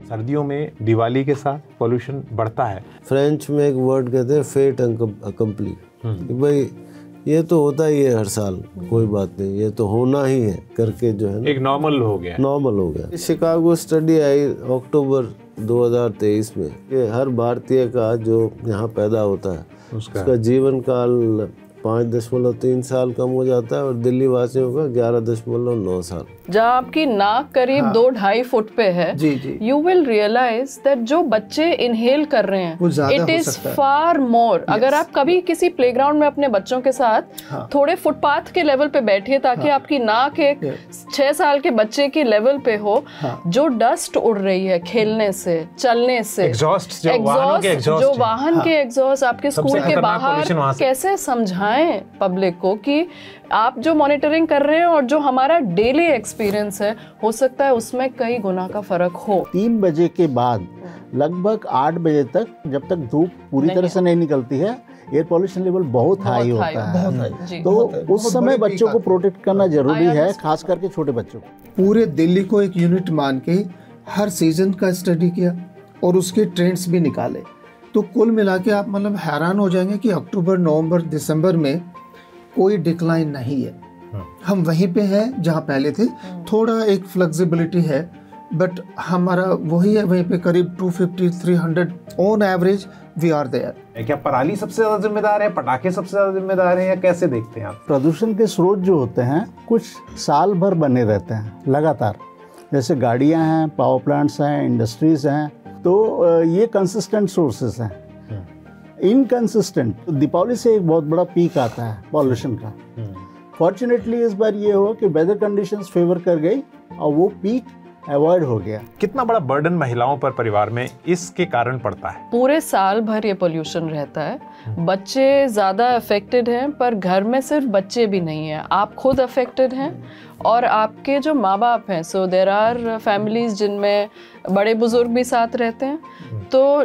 सर्दियों में दिवाली के साथ पोल्यूशन बढ़ता है। फ्रेंच में एक वर्ड कहते हैं फेट अकम्प्लीट, कि भाई ये तो होता ही है हर साल, कोई बात नहीं, ये तो होना ही है करके जो है ना एक नॉर्मल हो गया। नॉर्मल हो गया। शिकागो स्टडी आई अक्टूबर 2023 में कि हर भारतीय का जो यहाँ पैदा होता है उसका जीवन काल 5.3 साल कम हो जाता है और दिल्ली वासियों का 11.9 साल। जहाँ आपकी नाक करीब 2-2.5 फुट पे है, यू विल रियलाइज दैट जो बच्चे इनहेल कर रहे हैं इट इज फार मोर। अगर आप कभी किसी प्लेग्राउंड में अपने बच्चों के साथ थोड़े फुटपाथ के लेवल पे बैठिए ताकि आपकी नाक एक 6 साल के बच्चे के लेवल पे हो, जो डस्ट उड़ रही है खेलने से, चलने से, जो वाहन के एग्जॉस्ट आपके स्कूल के बाहर, कैसे समझाएं पब्लिक को कि आप जो मॉनिटरिंग कर रहे हैं और जो हमारा डेली एक्सपीरियंस है, हो सकता है उसमें कई गुना का फर्क हो। 3 बजे के बाद लगभग 8 बजे तक, जब तक धूप पूरी तरह से नहीं निकलती है, एयर पॉल्यूशन लेवल बहुत हाई होता है। तो उस समय बच्चों को प्रोटेक्ट करना जरूरी है, खास करके छोटे बच्चों को। पूरे दिल्ली को एक यूनिट मान के हर सीजन का स्टडी किया और उसके ट्रेंड्स भी निकाले, तो कुल मिला के आप मतलब हैरान हो जाएंगे कि अक्टूबर, नवंबर, दिसंबर में कोई डिक्लाइन नहीं है। हम वहीं पे हैं जहाँ पहले थे, थोड़ा एक फ्लेक्सिबिलिटी है, बट हमारा वही है, वहीं पे करीब 250-300 on average we are there. क्या पराली सबसे ज्यादा जिम्मेदार है, पटाखे सबसे ज्यादा जिम्मेदार हैं, या कैसे देखते हैं आप? प्रदूषण के स्रोत जो होते हैं कुछ साल भर बने रहते हैं लगातार, जैसे गाड़ियाँ हैं, पावर प्लांट्स हैं, इंडस्ट्रीज हैं, तो ये कंसिस्टेंट सोर्सेस हैं। इनकंसिस्टेंट, तो दीपावली से एक बहुत बड़ा पीक आता है पॉल्यूशन का। फॉर्चुनेटली इस बार ये हुआ कि वेदर कंडीशंस फेवर कर गई और वो पीक अवॉइड हो गया। कितना बड़ा बर्डन महिलाओं पर परिवार में इसके कारण पड़ता है? पूरे साल भर ये पोल्यूशन रहता है, बच्चे ज़्यादा अफेक्टेड हैं, पर घर में सिर्फ बच्चे भी नहीं हैं, आप खुद अफेक्टेड हैं और आपके जो माँ बाप हैं। सो देयर आर फैमिलीज जिनमें बड़े बुजुर्ग भी साथ रहते हैं, तो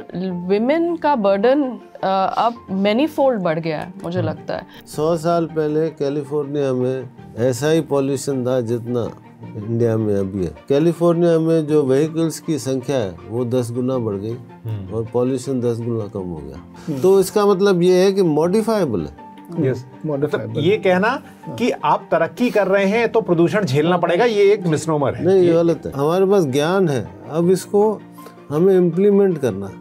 विमेन का बर्डन अब मैनी फोल्ड बढ़ गया है, मुझे लगता है। 100 साल पहले कैलिफोर्निया में ऐसा ही पॉल्यूशन था जितना इंडिया में अभी है। कैलिफोर्निया में जो व्हीकल्स की संख्या है वो 10 गुना बढ़ गई और पॉल्यूशन 10 गुना कम हो गया। तो इसका मतलब ये है कि मॉडिफाइबल है। यस, मतलब ये कहना कि आप तरक्की कर रहे हैं तो प्रदूषण झेलना पड़ेगा, ये एक मिसनोमर है। नहीं, ये गलत है। हमारे पास ज्ञान है, अब इसको हमें इम्प्लीमेंट करना है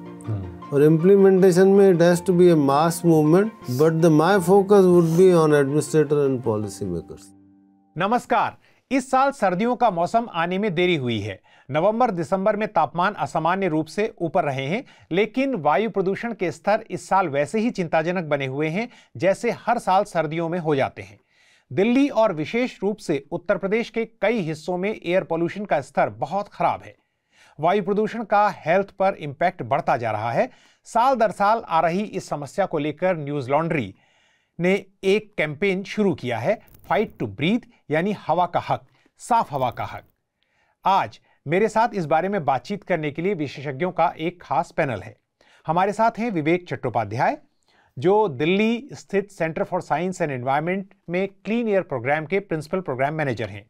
और इम्प्लीमेंटेशन में it has to be a mass movement, but my focus would be on administrator and policy makers. नमस्कार। इस साल सर्दियों का मौसम आने में देरी हुई है। नवंबर दिसंबर में तापमान असामान्य रूप से ऊपर रहे हैं, लेकिन वायु प्रदूषण के स्तर इस साल वैसे ही चिंताजनक बने हुए हैं जैसे हर साल सर्दियों में हो जाते हैं। दिल्ली और विशेष रूप से उत्तर प्रदेश के कई हिस्सों में एयर पोल्यूशन का स्तर बहुत खराब है। वायु प्रदूषण का हेल्थ पर इंपैक्ट बढ़ता जा रहा है। साल दर साल आ रही इस समस्या को लेकर न्यूज लॉन्ड्री ने एक कैंपेन शुरू किया है, फाइट टू ब्रीथ, यानी हवा का हक, साफ हवा का हक। आज मेरे साथ इस बारे में बातचीत करने के लिए विशेषज्ञों का एक खास पैनल है। हमारे साथ हैं विवेक चट्टोपाध्याय, जो दिल्ली स्थित centre for science and environment में क्लीन एयर प्रोग्राम के प्रिंसिपल प्रोग्राम मैनेजर हैं।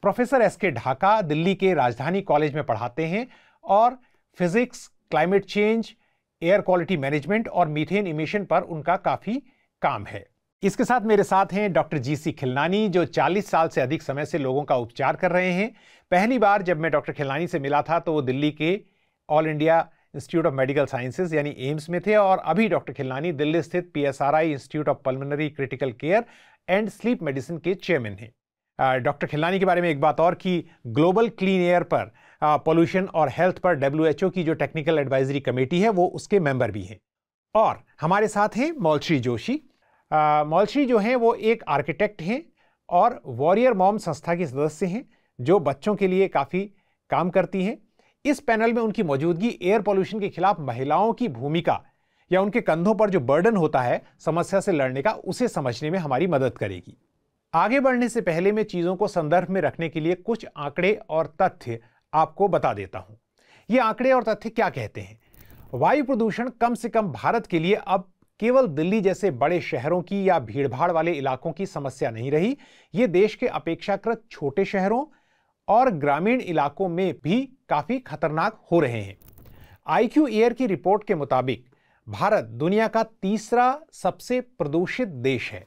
Professor S K. ढाका दिल्ली के राजधानी कॉलेज में पढ़ाते हैं और physics, climate change, air quality management और मीथेन इमिशन पर उनका काफी काम है। इसके साथ मेरे साथ हैं डॉक्टर जी.सी. खिलनानी, जो 40 साल से अधिक समय से लोगों का उपचार कर रहे हैं। पहली बार जब मैं डॉक्टर खिलनानी से मिला था तो वो दिल्ली के all India institute of medical sciences यानी एम्स में थे, और अभी डॉक्टर खिलनानी दिल्ली स्थित PSRI institute of pulmonary critical care and sleep medicine के चेयरमैन हैं। डॉक्टर खिलनानी के बारे में एक बात और कि ग्लोबल क्लीन एयर पर पोल्यूशन और हेल्थ पर WHO की जो टेक्निकल एडवाइजरी कमेटी है वो उसके मेंबर भी हैं। और हमारे साथ हैं मौलश्री जोशी। मौलश्री जो हैं वो एक आर्किटेक्ट हैं और वॉरियर मॉम संस्था की सदस्य हैं, जो बच्चों के लिए काफ़ी काम करती हैं। इस पैनल में उनकी मौजूदगी एयर पोल्यूशन के खिलाफ महिलाओं की भूमिका या उनके कंधों पर जो बर्डन होता है समस्या से लड़ने का, उसे समझने में हमारी मदद करेगी। आगे बढ़ने से पहले मैं चीज़ों को संदर्भ में रखने के लिए कुछ आंकड़े और तथ्य आपको बता देता हूं। ये आंकड़े और तथ्य क्या कहते हैं? वायु प्रदूषण कम से कम भारत के लिए अब केवल दिल्ली जैसे बड़े शहरों की या भीड़भाड़ वाले इलाकों की समस्या नहीं रही। ये देश के अपेक्षाकृत छोटे शहरों और ग्रामीण इलाकों में भी काफी खतरनाक हो रहे हैं। IQ एयर की रिपोर्ट के मुताबिक भारत दुनिया का तीसरा सबसे प्रदूषित देश है।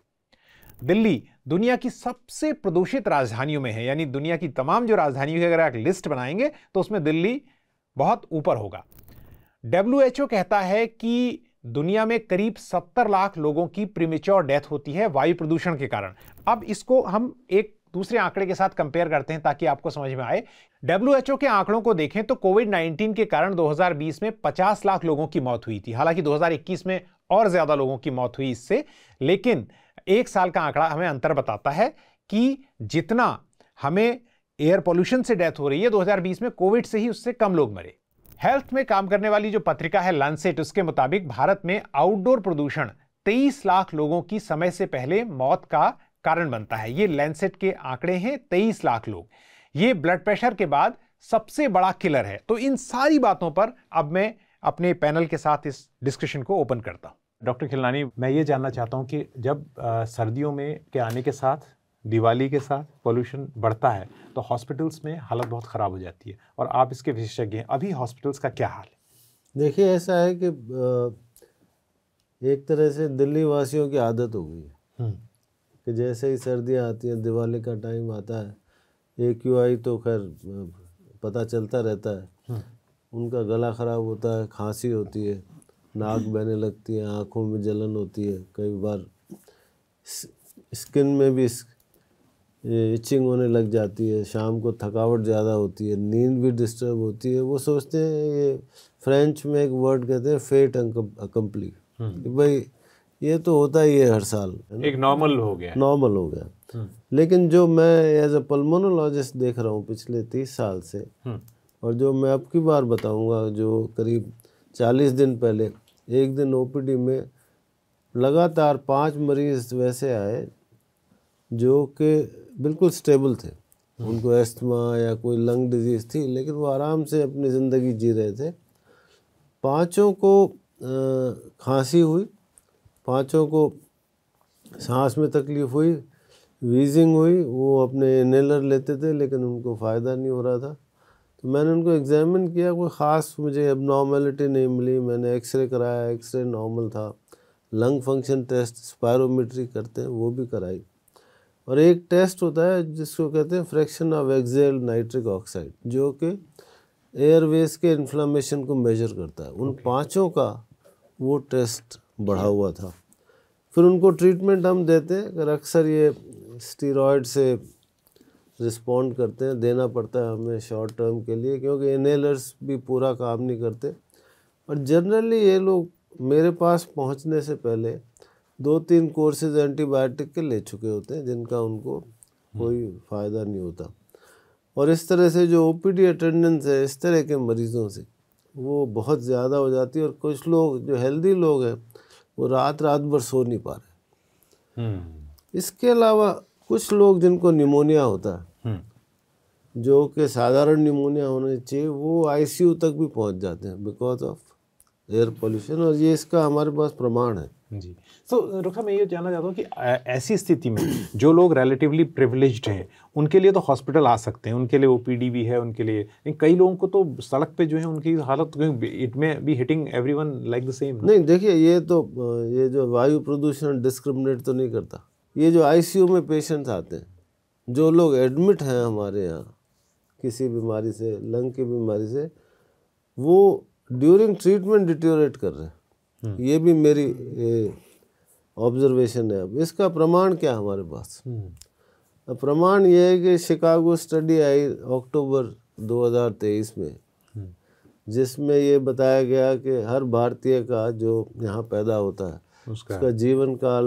दिल्ली दुनिया की सबसे प्रदूषित राजधानियों में है, यानी दुनिया की तमाम जो राजधानियों की अगर आप लिस्ट बनाएंगे तो उसमें दिल्ली बहुत ऊपर होगा। WHO कहता है कि दुनिया में करीब 70 लाख लोगों की प्रीमेच्योर डेथ होती है वायु प्रदूषण के कारण। अब इसको हम एक दूसरे आंकड़े के साथ कंपेयर करते हैं ताकि आपको समझ में आए। WHO के आंकड़ों को देखें तो कोविड-19 के कारण 2020 में 50 लाख लोगों की मौत हुई थी। हालांकि 2021 में और ज्यादा लोगों की मौत हुई इससे, लेकिन एक साल का आंकड़ा हमें अंतर बताता है कि जितना हमें एयर पोल्यूशन से डेथ हो रही है 2020 में कोविड से ही उससे कम लोग मरे। हेल्थ में काम करने वाली जो पत्रिका है लैंसेट, उसके मुताबिक भारत में आउटडोर प्रदूषण 23 लाख लोगों की समय से पहले मौत का कारण बनता है। ये लैंसेट के आंकड़े हैं, 23 लाख लोग। ये ब्लड प्रेशर के बाद सबसे बड़ा किलर है। तो इन सारी बातों पर अब मैं अपने पैनल के साथ इस डिस्कशन को ओपन करता हूं। डॉक्टर खिलनानी, मैं ये जानना चाहता हूं कि जब सर्दियों में के आने के साथ, दिवाली के साथ पोल्यूशन बढ़ता है तो हॉस्पिटल्स में हालत बहुत ख़राब हो जाती है, और आप इसके विशेषज्ञ हैं। अभी हॉस्पिटल्स का क्या हाल है? देखिए, ऐसा है कि एक तरह से दिल्ली वासियों की आदत हो गई है कि जैसे ही सर्दियाँ आती हैं, दिवाली का टाइम आता है, AQI तो खैर पता चलता रहता है, उनका गला ख़राब होता है, खांसी होती है, नाक बहने लगती है, आँखों में जलन होती है, कई बार स्किन में भी इचिंग होने लग जाती है, शाम को थकावट ज़्यादा होती है, नींद भी डिस्टर्ब होती है। वो सोचते हैं, ये फ्रेंच में एक वर्ड कहते हैं फेट अकम्पली, कि भाई ये तो होता ही है हर साल, एक नॉर्मल हो गया। लेकिन जो मैं एज ए पल्मोनोलॉजिस्ट देख रहा हूँ पिछले 30 साल से, और जो मैं अब की बार बताऊँगा, जो करीब 40 दिन पहले एक दिन OPD में लगातार 5 मरीज वैसे आए जो कि बिल्कुल स्टेबल थे, उनको एस्थमा या कोई लंग डिजीज़ थी, लेकिन वो आराम से अपनी ज़िंदगी जी रहे थे। 5 को खांसी हुई, 5 को सांस में तकलीफ़ हुई, वीजिंग हुई। वो अपने इनहेलर लेते थे लेकिन उनको फ़ायदा नहीं हो रहा था। तो मैंने उनको एग्जामिन किया, कोई ख़ास मुझे एबनॉर्मेलिटी नहीं मिली। मैंने एक्सरे कराया, एक्सरे नॉर्मल था। लंग फंक्शन टेस्ट, स्पायरोमेट्री करते हैं, वो भी कराई। और एक टेस्ट होता है जिसको कहते हैं fraction of excelled nitric oxide, जो कि एयरवेज के इन्फ्लामेशन को मेजर करता है। उन 5 का वो टेस्ट बढ़ा हुआ था। फिर उनको ट्रीटमेंट हम देते हैं, अगर अक्सर ये स्टीरॉयड से रिस्पॉन्ड करते हैं, देना पड़ता है हमें शॉर्ट टर्म के लिए, क्योंकि इनहेलर्स भी पूरा काम नहीं करते। और जनरली ये लोग मेरे पास पहुंचने से पहले 2-3 कोर्सेज एंटीबायोटिक के ले चुके होते हैं, जिनका उनको कोई फ़ायदा नहीं होता। और इस तरह से जो OPD अटेंडेंस है इस तरह के मरीज़ों से, वो बहुत ज़्यादा हो जाती है। और कुछ लोग जो हेल्दी लोग हैं वो रात भर सो नहीं पा रहे। इसके अलावा कुछ लोग जिनको निमोनिया होता है, जो कि साधारण निमोनिया होने चाहिए, वो ICU तक भी पहुंच जाते हैं बिकॉज ऑफ एयर पोल्यूशन। और ये इसका हमारे पास प्रमाण है जी। तो डॉक्टर, मैं ये जानना चाहता हूँ कि ऐसी स्थिति में जो लोग रिलेटिवली प्रिविलेज्ड हैं उनके लिए तो हॉस्पिटल आ सकते हैं, उनके लिए OPD भी है उनके लिए, लेकिन कई लोगों को तो सड़क पे जो है उनकी हालत, it may be hitting everyone like the same. नहीं, देखिए, ये जो वायु प्रदूषण डिस्क्रिमिनेट तो नहीं करता। ये जो ICU में पेशेंट्स आते हैं, जो लोग एडमिट हैं हमारे यहाँ किसी बीमारी से, लंग की बीमारी से, वो ड्यूरिंग ट्रीटमेंट डिटेरियोरेट कर रहे हैं। ये भी मेरी ऑब्जर्वेशन है। अब इसका प्रमाण क्या हमारे पास? प्रमाण ये है कि शिकागो स्टडी आई अक्टूबर 2023 में, जिसमें ये बताया गया कि हर भारतीय का जो यहाँ पैदा होता है उसका जीवन काल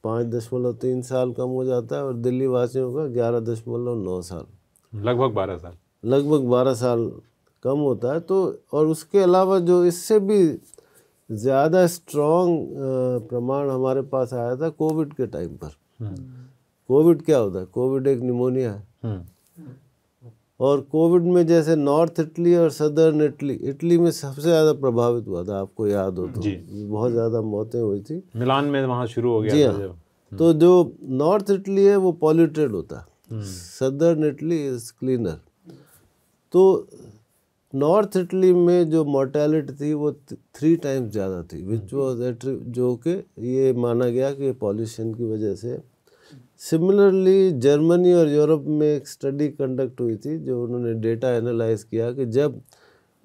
5.3 साल कम हो जाता है, और दिल्ली वासियों का 11.9 साल, लगभग 12 साल कम होता है। तो और उसके अलावा जो इससे भी ज़्यादा स्ट्रॉन्ग प्रमाण हमारे पास आया था कोविड के टाइम पर। कोविड क्या होता है? कोविड एक निमोनिया है। और कोविड में जैसे नॉर्थ इटली और सदर्न इटली में सबसे ज़्यादा प्रभावित हुआ था, आपको याद हो तो, बहुत ज़्यादा मौतें हुई थी। मिलान में वहाँ शुरू हो गया। जी हाँ। तो जो नॉर्थ इटली है वो पॉल्यूटेड होता है, सदर्न इटली इज क्लीनर। तो नॉर्थ इटली में जो मोर्टेलिटी थी वो 3 टाइम्स ज़्यादा थी, विच वॉज जो कि ये माना गया कि पॉल्यूशन की वजह से। सिमिलरली जर्मनी और यूरोप में एक स्टडी कंडक्ट हुई थी जो उन्होंने डेटा एनालाइज किया कि जब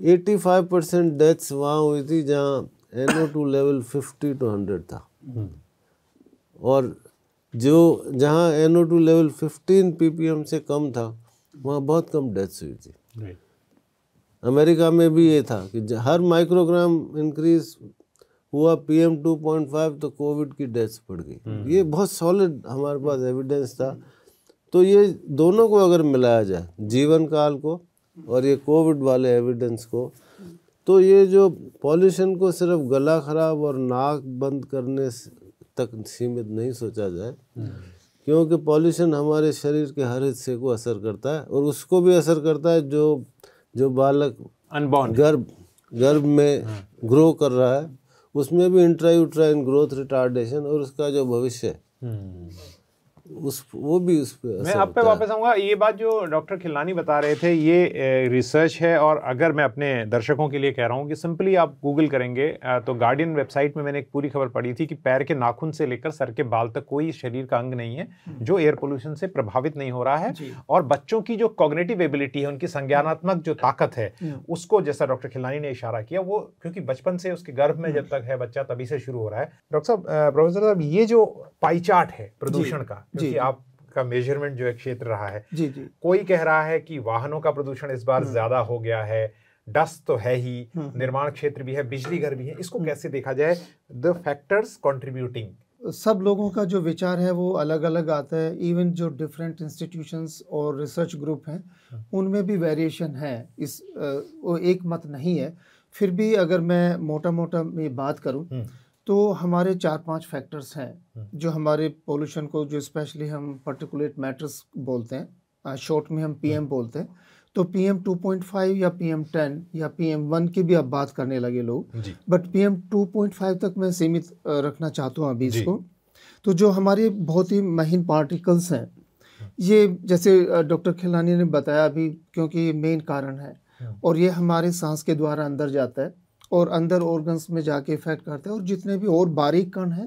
85% डेथ्स वहाँ हुई थी जहाँ NO2 लेवल 50 to 100 था, और जो जहाँ NO2 लेवल 15 ppm से कम था वहाँ बहुत कम डेथ्स हुई थी। अमेरिका में भी ये था कि हर माइक्रोग्राम इंक्रीज हुआ PM 2.5 तो कोविड की डेथ्स बढ़ गई। ये बहुत सॉलिड हमारे पास एविडेंस था। तो ये दोनों को अगर मिलाया जाए, जीवन काल को और ये कोविड वाले एविडेंस को, तो ये जो पॉल्यूशन को सिर्फ गला खराब और नाक बंद करने तक सीमित नहीं सोचा जाए, क्योंकि पॉल्यूशन हमारे शरीर के हर हिस्से को असर करता है, और उसको भी असर करता है जो बालक अनबॉर्न गर्भ में ग्रो कर रहा है, उसमें भी इंट्रायूट्राइन ग्रोथ रिटार्डेशन और उसका जो भविष्य है वो भी उस पे मैं आप पे वापस आऊँगा। ये बात जो डॉक्टर खिलनानी बता रहे थे ये रिसर्च है, और अगर मैं अपने दर्शकों के लिए कह रहा हूँ कि सिंपली आप गूगल करेंगे तो गार्डियन वेबसाइट में मैंने एक पूरी खबर पढ़ी थी कि पैर के नाखून से लेकर सर के बाल तक कोई शरीर का अंग नहीं है जो एयर पोल्यूशन से प्रभावित नहीं हो रहा है, और बच्चों की जो कॉग्निटिव एबिलिटी है, उनकी संज्ञानात्मक जो ताकत है, उसको जैसा डॉक्टर खिलनानी ने इशारा किया, वो क्योंकि बचपन से उसके गर्भ में जब तक है बच्चा तभी से शुरू हो रहा है। डॉक्टर साहब, प्रोफेसर साहब, ये जो पाई चार्ट है प्रदूषण का, क्योंकि आपका मेजरमेंट जो है क्षेत्र रहा है, कोई कह रहा है कि वाहनों का प्रदूषण इस बार ज्यादा हो गया है, डस्ट तो है ही, निर्माण क्षेत्र भी है, बिजली घर भी है, इसको कैसे देखा जाए? द फैक्टर्स कंट्रीब्यूटिंग, सब लोगों का जो विचार है वो अलग अलग आता है। इवन जो डिफरेंट इंस्टीट्यूशंस और रिसर्च ग्रुप हैं उनमें भी वेरिएशन है, इस वो एक मत नहीं है। फिर भी अगर मैं मोटा मोटा ये बात करूं तो हमारे 4-5 फैक्टर्स हैं जो हमारे पोल्यूशन को, जो स्पेशली हम पार्टिकुलेट मैटर्स बोलते हैं, शॉर्ट में हम PM बोलते हैं, तो PM 2.5 या PM 10 या PM 1 की भी अब बात करने लगे लोग, बट PM 2.5 तक मैं सीमित रखना चाहता हूँ अभी इसको। तो जो हमारे बहुत ही महीन पार्टिकल्स हैं, ये जैसे डॉक्टर खिलनानी ने बताया अभी, क्योंकि ये मेन कारण है, और ये हमारे सांस के द्वारा अंदर जाता है और अंदर ऑर्गन्स में जाके इफेक्ट करते हैं, और जितने भी और बारीक कण हैं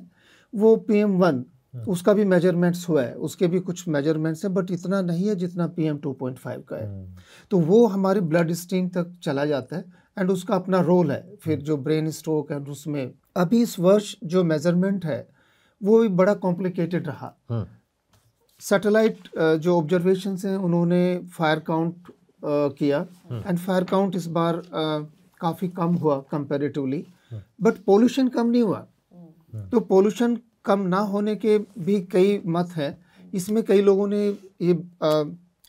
वो PM 1 उसका भी मेजरमेंट्स हुआ है, उसके भी कुछ मेजरमेंट्स हैं, बट इतना नहीं है जितना PM 2.5 का है। तो वो हमारे ब्लड स्ट्रीम तक चला जाता है, एंड उसका अपना रोल है फिर जो ब्रेन स्ट्रोक है उसमें। अभी इस वर्ष जो मेजरमेंट है वो भी बड़ा कॉम्प्लिकेटेड रहा। सैटेलाइट जो ऑब्जर्वेशंस हैं उन्होंने फायर काउंट किया, एंड फायर काउंट इस बार काफ़ी कम हुआ कंपैरेटिवली, बट पोल्यूशन कम नहीं हुआ। तो पोल्यूशन कम ना होने के भी कई मत हैं। इसमें कई लोगों ने ये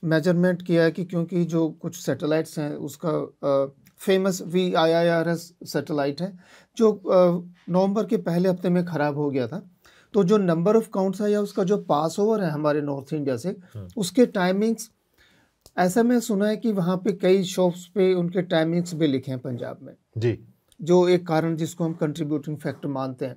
मेजरमेंट किया है कि क्योंकि जो कुछ सैटेलाइट्स हैं, उसका फेमस VIIRS सैटेलाइट है जो नवंबर के पहले हफ्ते में ख़राब हो गया था, तो जो नंबर ऑफ काउंट्स है या उसका जो पास ओवर है हमारे नॉर्थ इंडिया से, उसके टाइमिंग्स, ऐसा मैं सुना है कि वहाँ पे कई शॉप्स पे उनके टाइमिंग्स भी लिखे हैं पंजाब में जी, जो एक कारण जिसको हम कंट्रीब्यूटिंग फैक्टर मानते हैं।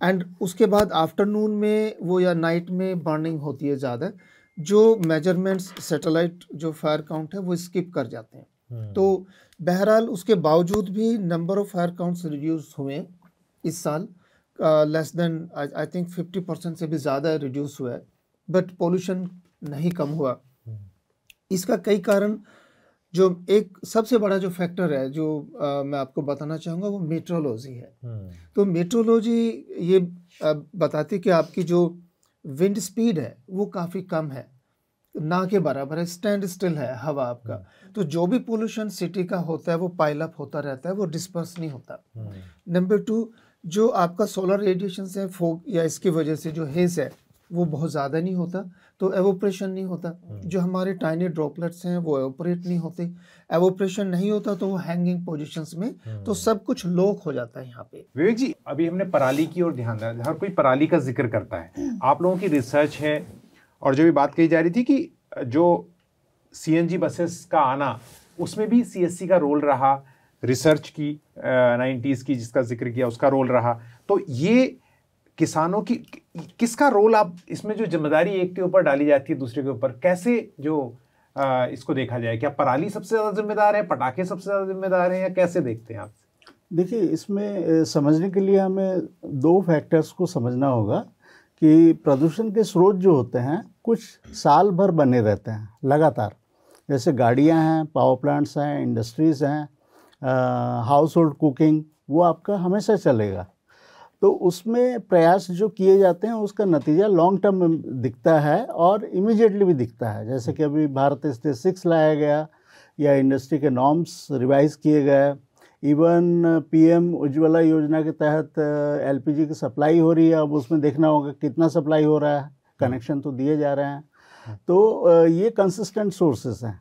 एंड उसके बाद आफ्टरनून में वो या नाइट में बर्निंग होती है ज़्यादा, जो मेजरमेंट्स सैटेलाइट जो फायर काउंट है वो स्किप कर जाते हैं। तो बहरहाल उसके बावजूद भी number of fire counts reduce हुए इस साल, लेस देन आई थिंक 50% से भी ज़्यादा रिड्यूस हुआ है, बट पोल्यूशन नहीं कम हुआ। इसका कई कारण, जो एक सबसे बड़ा जो फैक्टर है जो मैं आपको बताना चाहूँगा वो मेट्रोलॉजी है। तो मेट्रोलॉजी ये बताती कि आपकी जो विंड स्पीड है वो काफ़ी कम है, ना के बराबर है, स्टैंड स्टिल है हवा आपका। तो जो भी पोल्यूशन सिटी का होता है वो पाइल अप होता रहता है, वो डिस्पर्स नहीं होता। नंबर 2, जो आपका सोलर रेडिएशन है, फोग या इसकी वजह से जो हेज है वो बहुत ज़्यादा नहीं होता, तो एवोपरेशन नहीं होता। जो हमारे टाइनी ड्रॉपलेट्स हैं वो एवोपरेट नहीं होते, एवोपरेशन नहीं होता तो वो हैंगिंग पोजीशंस में, तो सब कुछ लॉक हो जाता है यहाँ पे। विवेक जी, अभी हमने पराली की ओर ध्यान दिया, हर कोई पराली का जिक्र करता है, आप लोगों की रिसर्च है, और जो भी बात कही जा रही थी कि जो CNG बसेस का आना, उसमें भी CSC का रोल रहा, रिसर्च की 90s की जिसका जिक्र किया उसका रोल रहा। तो ये किसानों की, किसका रोल, आप इसमें जो जिम्मेदारी एक के ऊपर डाली जाती है दूसरे के ऊपर, कैसे जो इसको देखा जाए? क्या पराली सबसे ज्यादा जिम्मेदार है, पटाखे सबसे ज्यादा जिम्मेदार हैं, या कैसे देखते हैं आप? देखिए, इसमें समझने के लिए हमें दो फैक्टर्स को समझना होगा कि प्रदूषण के स्रोत जो होते हैं कुछ साल भर बने रहते हैं लगातार। जैसे गाड़ियां हैं, पावर प्लांट्स हैं, इंडस्ट्रीज़ हैं, हाउस होल्ड कुकिंग, वो आपका हमेशा चलेगा। तो उसमें प्रयास जो किए जाते हैं उसका नतीजा लॉन्ग टर्म में दिखता है और इमीडिएटली भी दिखता है। जैसे कि अभी भारत स्टेज 6 लाया गया, या इंडस्ट्री के नॉर्म्स रिवाइज किए गए, इवन पीएम उज्ज्वला योजना के तहत एलपीजी की सप्लाई हो रही है। अब उसमें देखना होगा कितना सप्लाई हो रहा है, कनेक्शन तो दिए जा रहे हैं। तो ये कंसिस्टेंट सोर्सेस हैं।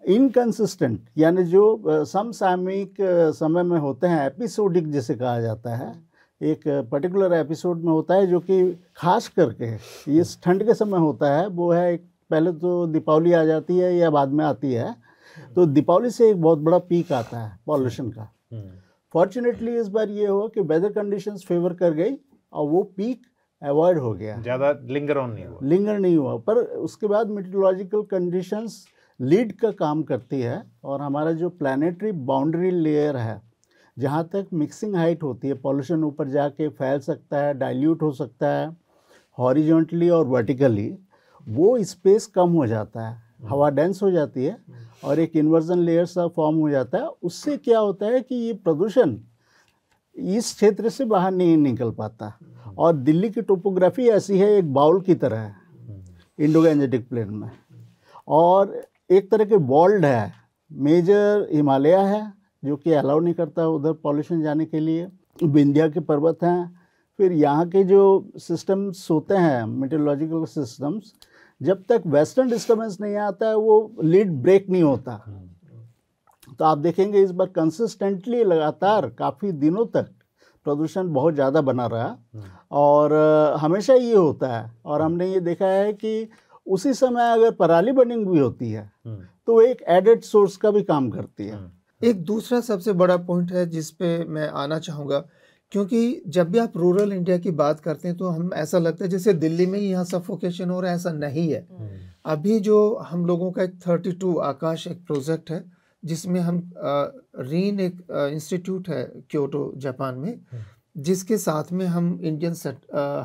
इनकंसिस्टेंट यानी जो समसामयिक समय में होते हैं, एपिसोडिक जिसे कहा जाता है, एक पर्टिकुलर एपिसोड में होता है जो कि खास करके इस ठंड के समय होता है। वो है एक, पहले तो दीपावली आ जाती है या बाद में आती है, तो दीपावली से एक बहुत बड़ा पीक आता है पॉल्यूशन का। फॉर्चुनेटली इस बार ये हुआ कि वेदर कंडीशंस फेवर कर गई और वो पीक अवॉइड हो गया, ज़्यादा लिंगर नहीं हुआ। पर उसके बाद मेट्रोलॉजिकल कंडीशंस लीड का काम करती है, और हमारा जो प्लानिटरी बाउंड्री लेयर है, जहाँ तक मिक्सिंग हाइट होती है, पॉल्यूशन ऊपर जाके फैल सकता है, डाइल्यूट हो सकता है हॉरिजॉन्टली और वर्टिकली, वो स्पेस कम हो जाता है, हवा डेंस हो जाती है और एक इन्वर्जन लेयर सा फॉर्म हो जाता है। उससे क्या होता है कि ये प्रदूषण इस क्षेत्र से बाहर नहीं निकल पाता। और दिल्ली की टोपोग्राफी ऐसी है, एक बाउल की तरह है इंडो गैंजेटिक प्लेन में, और एक तरह के बॉल्ड है। मेजर हिमालय है जो कि अलाउ नहीं करता उधर पॉल्यूशन जाने के लिए, विंध्या के पर्वत हैं, फिर यहाँ के जो सिस्टम्स होते हैं मेट्रोलॉजिकल सिस्टम्स, जब तक वेस्टर्न डिस्टर्बेंस नहीं आता है वो लीड ब्रेक नहीं होता। तो आप देखेंगे इस बार कंसिस्टेंटली लगातार काफ़ी दिनों तक प्रदूषण बहुत ज़्यादा बना रहा, और हमेशा ये होता है। और हमने ये देखा है कि उसी समय अगर पराली बर्निंग भी होती है तो एक एडेड सोर्स का भी काम करती है। एक दूसरा सबसे बड़ा पॉइंट है जिस पे मैं आना चाहूँगा, क्योंकि जब भी आप रूरल इंडिया की बात करते हैं तो हम ऐसा लगता है जैसे दिल्ली में ही यहाँ सफोकेशन हो रहा है, ऐसा नहीं है। अभी जो हम लोगों का एक 32 आकाश एक प्रोजेक्ट है, जिसमें हम रीन एक इंस्टीट्यूट है क्योटो जापान में, जिसके साथ में हम इंडियन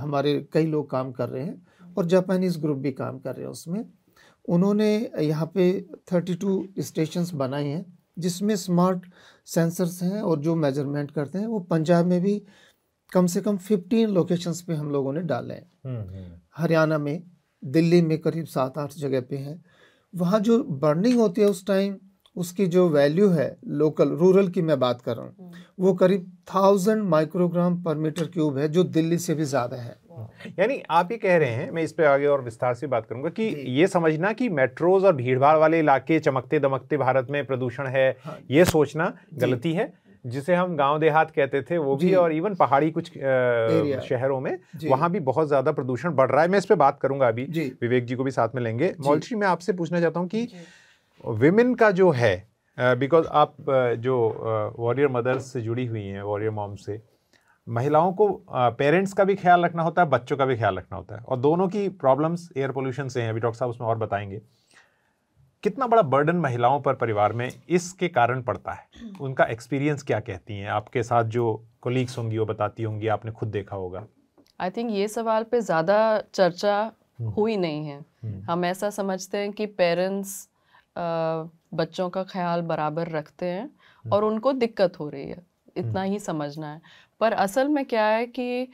हमारे कई लोग काम कर रहे हैं और जापानीज़ ग्रुप भी काम कर रहे हैं। उसमें उन्होंने यहाँ पे 32 स्टेशंस बनाए हैं जिसमें स्मार्ट सेंसर्स हैं और जो मेजरमेंट करते हैं। वो पंजाब में भी कम से कम 15 लोकेशंस पे हम लोगों ने डाले हैं। हरियाणा में, दिल्ली में करीब 7-8 जगह पे हैं। वहाँ जो बर्निंग होती है उस टाइम, उसकी जो वैल्यू है लोकल रूरल की मैं बात कर रहा हूँ, वो करीब 1000 माइक्रोग्राम पर मीटर क्यूब है, जो दिल्ली से भी ज़्यादा है। यानी आप ये कह रहे हैं, मैं इस पे आगे और विस्तार से बात करूंगा, कि ये समझना कि मेट्रोज और भीड़भाड़ वाले इलाके, चमकते दमकते भारत में प्रदूषण है, ये सोचना गलती है। जिसे हम गांव देहात कहते थे वो भी, और इवन पहाड़ी कुछ शहरों में वहां भी बहुत ज्यादा प्रदूषण बढ़ रहा है। मैं इस पे बात करूंगा, अभी विवेक जी को भी साथ में लेंगे। मौलश्री, मैं आपसे पूछना चाहता हूँ कि विमेन का जो है, बिकॉज आप जो वॉरियर मदर्स से जुड़ी हुई हैं, वॉरियर मॉम से, महिलाओं को पेरेंट्स का भी ख्याल रखना होता है, बच्चों का भी ख्याल रखना होता है, और दोनों की प्रॉब्लम्स एयर पोल्यूशन से हैं। अभी डॉक्टर साहब उसमें और बताएंगे कितना बड़ा बर्डन महिलाओं पर परिवार में इसके कारण पड़ता है। उनका एक्सपीरियंस क्या कहती हैं? आपके साथ जो कोलीग्स होंगी वो बताती होंगी, आपने खुद देखा होगा। आई थिंक ये सवाल पे ज़्यादा चर्चा हुई नहीं है। हम ऐसा समझते हैं कि पेरेंट्स बच्चों का ख्याल बराबर रखते हैं और उनको दिक्कत हो रही है, इतना ही समझना है। पर असल में क्या है कि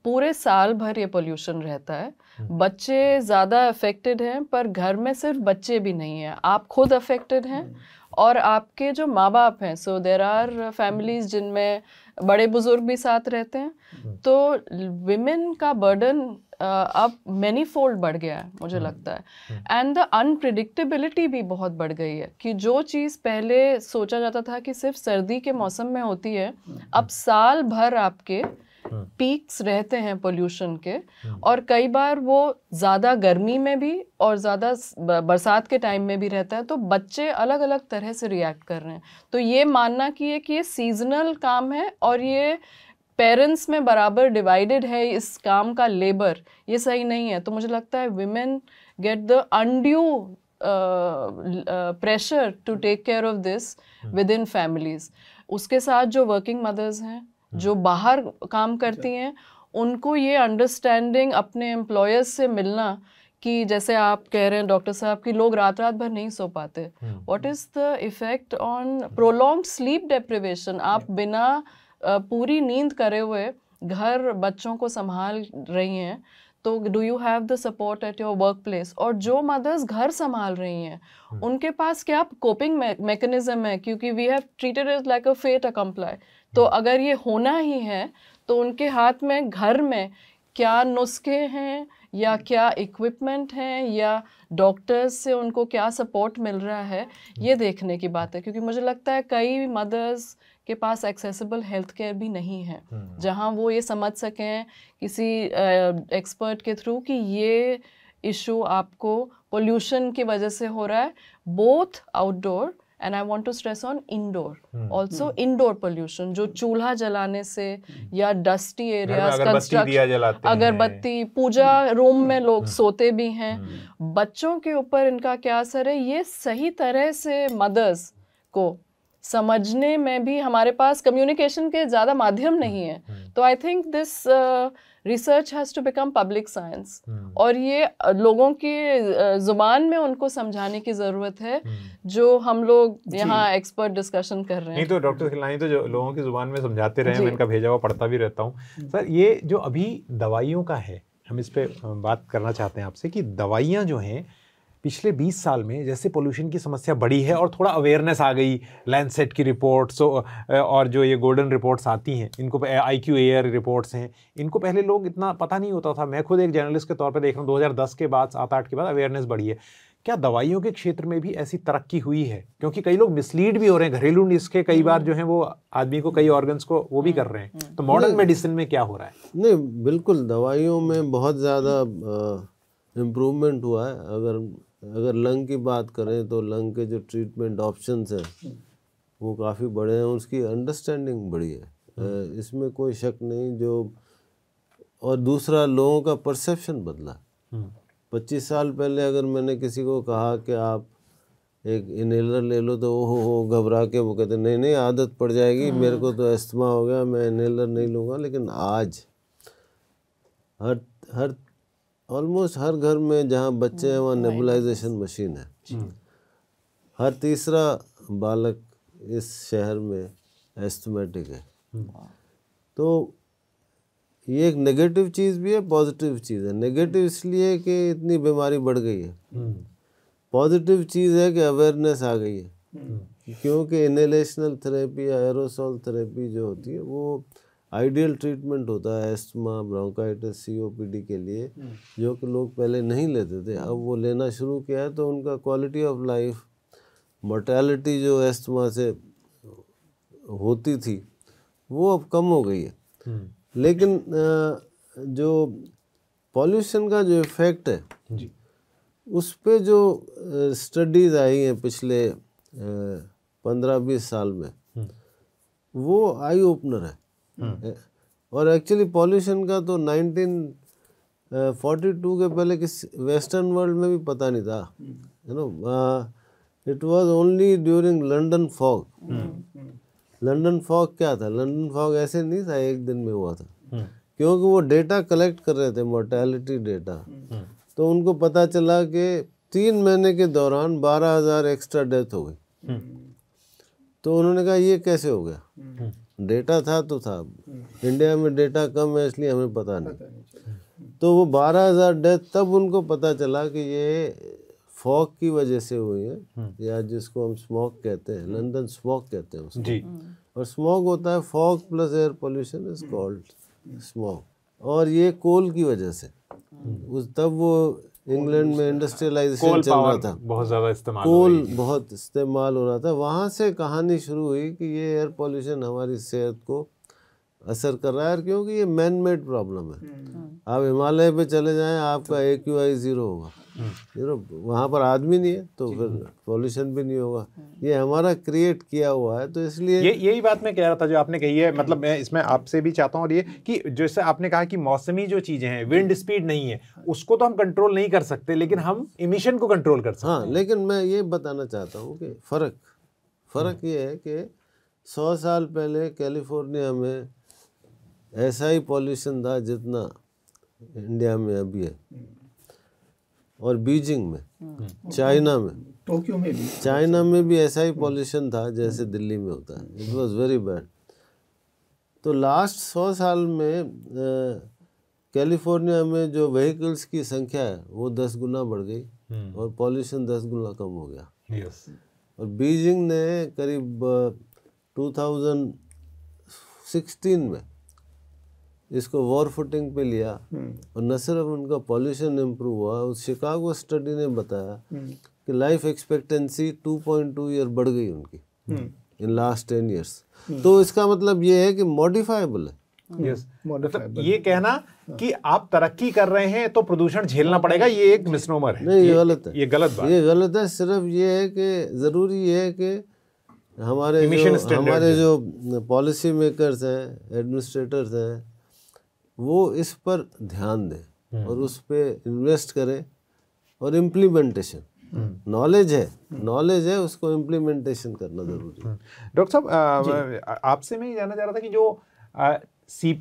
पूरे साल भर ये पोल्यूशन रहता है, बच्चे ज़्यादा अफेक्टेड हैं, पर घर में सिर्फ बच्चे भी नहीं हैं, आप खुद अफेक्टेड हैं और आपके जो माँ बाप हैं। सो देयर आर फैमिलीज जिनमें बड़े बुजुर्ग भी साथ रहते हैं। तो विमेन का बर्डन अब मैनी फोल्ड बढ़ गया है, मुझे लगता है। एंड द अनप्रिडिक्टेबिलिटी भी बहुत बढ़ गई है कि जो चीज़ पहले सोचा जाता था कि सिर्फ सर्दी के मौसम में होती है, अब साल भर आपके पीक्स रहते हैं पोल्यूशन के, और कई बार वो ज़्यादा गर्मी में भी और ज़्यादा बरसात के टाइम में भी रहता है। तो बच्चे अलग अलग तरह से रिएक्ट कर रहे हैं। तो ये मानना कि ये सीजनल काम है और ये पेरेंट्स में बराबर डिवाइडेड है इस काम का लेबर, ये सही नहीं है। तो मुझे लगता है women get the undue pressure to take care of this within families. उसके साथ जो वर्किंग मदर्स हैं, जो बाहर काम करती हैं, उनको ये अंडरस्टैंडिंग अपने एम्प्लॉयर्स से मिलना कि जैसे आप कह रहे हैं डॉक्टर साहब कि लोग रात रात भर नहीं सो पाते, what is the effect on prolonged sleep deprivation. आप बिना पूरी नींद करे हुए घर बच्चों को संभाल रही हैं, तो do you have the support at your work place? और जो मदर्स घर संभाल रही हैं उनके पास क्या कोपिंग मैकेनिज्म है? क्योंकि we have treated it like a fait accompli. तो अगर ये होना ही है तो उनके हाथ में घर में क्या नुस्खे हैं या क्या इक्विपमेंट हैं या डॉक्टर्स से उनको क्या सपोर्ट मिल रहा है, ये देखने की बात है। क्योंकि मुझे लगता है कई मदर्स के पास एक्सेसिबल हेल्थ केयर भी नहीं है जहां वो ये समझ सकें किसी एक्सपर्ट के थ्रू कि ये इशू आपको पोल्यूशन की वजह से हो रहा है, both outdoor and I want to stress on indoor also. Indoor pollution जो चूल्हा जलाने से या डस्टी एरियाज, कंस्ट्रक्शन, अगरबत्ती, पूजा रूम में लोग सोते भी हैं, बच्चों के ऊपर इनका क्या असर है, ये सही तरह से मदर्स को समझने में भी हमारे पास कम्युनिकेशन के ज़्यादा माध्यम नहीं है। तो I think this research has to become public science, और ये लोगों की ज़ुबान में उनको समझाने की ज़रूरत है जो हम लोग यहाँ एक्सपर्ट डिस्कशन कर रहे हैं। नहीं तो डॉक्टर खिलनानी तो जो लोगों की ज़ुबान में समझाते रहे, मैं इनका भेजा हुआ पढ़ता भी रहता हूँ। सर, ये जो अभी दवाइयों का है, हम इस पर बात करना चाहते हैं आपसे कि दवाइयाँ जो हैं पिछले 20 साल में जैसे पोल्यूशन की समस्या बढ़ी है और थोड़ा अवेयरनेस आ गई, लैंडसेट की रिपोर्ट्स और जो ये गोल्डन रिपोर्ट्स आती हैं, इनको IQ एयर रिपोर्ट्स हैं, इनको पहले लोग इतना पता नहीं होता था। मैं खुद एक जर्नलिस्ट के तौर पे देख रहा हूँ 2010 के बाद, 7-8 के बाद अवेयरनेस बढ़ी है। क्या दवाइयों के क्षेत्र में भी ऐसी तरक्की हुई है? क्योंकि कई लोग मिसलीड भी हो रहे हैं, घरेलू नुस्खे कई बार जो हैं वो आदमी को कई ऑर्गन्स को वो भी कर रहे हैं। तो मॉडर्न मेडिसिन में क्या हो रहा है? नहीं, बिल्कुल दवाइयों में बहुत ज़्यादा इम्प्रूवमेंट हुआ है। अगर लंग की बात करें तो लंग के जो ट्रीटमेंट ऑप्शंस हैं वो काफ़ी बड़े हैं, उसकी अंडरस्टैंडिंग बड़ी है, इसमें कोई शक नहीं। और दूसरा, लोगों का परसेप्शन बदला। 25 साल पहले अगर मैंने किसी को कहा कि आप एक इनहेलर ले लो तो वो घबरा के वो कहते नहीं नहीं आदत पड़ जाएगी, मेरे को तो अस्थमा हो गया, मैं इनहेलर नहीं लूँगा। लेकिन आज हर ऑलमोस्ट हर घर में जहाँ बच्चे हैं वहाँ नेबुलाइजेशन मशीन है। हर तीसरा बालक इस शहर में एस्थमेटिक है। तो ये एक नेगेटिव चीज़ भी है, पॉजिटिव चीज़ है। नेगेटिव इसलिए कि इतनी बीमारी बढ़ गई है, पॉजिटिव चीज़ है कि अवेयरनेस आ गई है। क्योंकि इनहेलेशनल थेरेपी या एरोसोल थेरेपी जो होती है वो आइडियल ट्रीटमेंट होता है एस्थमा, ब्रोंकाइटिस, COPD के लिए, जो कि लोग पहले नहीं लेते थे। अब वो लेना शुरू किया है तो उनका क्वालिटी ऑफ लाइफ, मोर्टेलिटी जो एस्थमा से होती थी वो अब कम हो गई है। लेकिन जो पॉल्यूशन का जो इफ़ेक्ट है उस पे जो स्टडीज़ आई हैं पिछले 15-20 साल में, वो आई ओपनर है। और एक्चुअली पॉल्यूशन का तो 1942 के पहले किस वेस्टर्न वर्ल्ड में भी पता नहीं था, it was only during London fog. London fog क्या था? लंदन फॉग ऐसे नहीं था एक दिन में हुआ था, क्योंकि वो डेटा कलेक्ट कर रहे थे, मोर्टेलिटी डेटा। तो उनको पता चला कि 3 महीने के दौरान 12,000 एक्स्ट्रा डेथ हो गई। तो उन्होंने कहा ये कैसे हो गया? डेटा था तो था, इंडिया में डेटा कम है इसलिए हमें पता नहीं। तो वो 12,000 डेथ तब उनको पता चला कि ये फॉग की वजह से हुई है, या जिसको हम स्मॉग कहते हैं, लंदन स्मॉग कहते हैं उसको जी। और स्मॉग होता है fog plus air pollution is called smog. और ये कोल की वजह से तब वो इंग्लैंड में इंडस्ट्रियलाइजेशन चल रहा था, बहुत ज़्यादा इस्तेमाल, कोल बहुत इस्तेमाल हो रहा था। वहाँ से कहानी शुरू हुई कि ये एयर पोल्यूशन हमारी सेहत को असर कर रहा है, क्योंकि ये मैन मेड प्रॉब्लम है। आप हिमालय पे चले जाएं, आपका AQI 0 होगा, 0। वहाँ पर आदमी नहीं है तो फिर पॉल्यूशन भी नहीं होगा। ये हमारा क्रिएट किया हुआ है, तो इसलिए यही बात मैं कह रहा था जो आपने कही है। मतलब मैं इसमें आपसे भी चाहता हूँ, और ये कि जैसे आपने कहा कि मौसमी जो चीजें हैं, विंड स्पीड नहीं है, उसको तो हम कंट्रोल नहीं कर सकते, लेकिन हम इमिशन को कंट्रोल कर सकते हैं। हाँ, लेकिन मैं ये बताना चाहता हूँ कि फ़र्क ये है कि 100 साल पहले कैलिफोर्निया में ऐसा ही पॉल्यूशन था जितना इंडिया में अभी है, और बीजिंग में, चाइना में, टोक्यो में भी, चाइना में भी ऐसा ही पॉल्यूशन था जैसे दिल्ली में होता है। It was very bad. तो लास्ट 100 साल में कैलिफोर्निया में जो व्हीकल्स की संख्या है वो 10 गुना बढ़ गई और पॉल्यूशन 10 गुना कम हो गया। और बीजिंग ने करीब 2016 में इसको वॉर फुटिंग पे लिया, और न सिर्फ उनका पॉल्यूशन इम्प्रूव हुआ, उस शिकागो स्टडी ने बताया कि लाइफ एक्सपेक्टेंसी 2.2 ईयर बढ़ गई उनकी इन लास्ट 10 ईयर्स। तो इसका मतलब ये है कि मॉडिफाइबल है। मतलब ये कहना कि आप तरक्की कर रहे हैं तो प्रदूषण झेलना पड़ेगा, ये एक मिसनोमर है। नहीं, ये गलत है, ये गलत बात, ये गलत है। सिर्फ ये है कि जरूरी ये है कि हमारे जो पॉलिसी मेकर्स हैं, एडमिनिस्ट्रेटर्स हैं, वो इस पर ध्यान दें और उस पे इन्वेस्ट करें। और इम्प्लीमेंटेशन, नॉलेज है, उसको इम्प्लीमेंटेशन करना जरूरी है। डॉक्टर साहब, आपसे मैं ये जानना चाह रहा था कि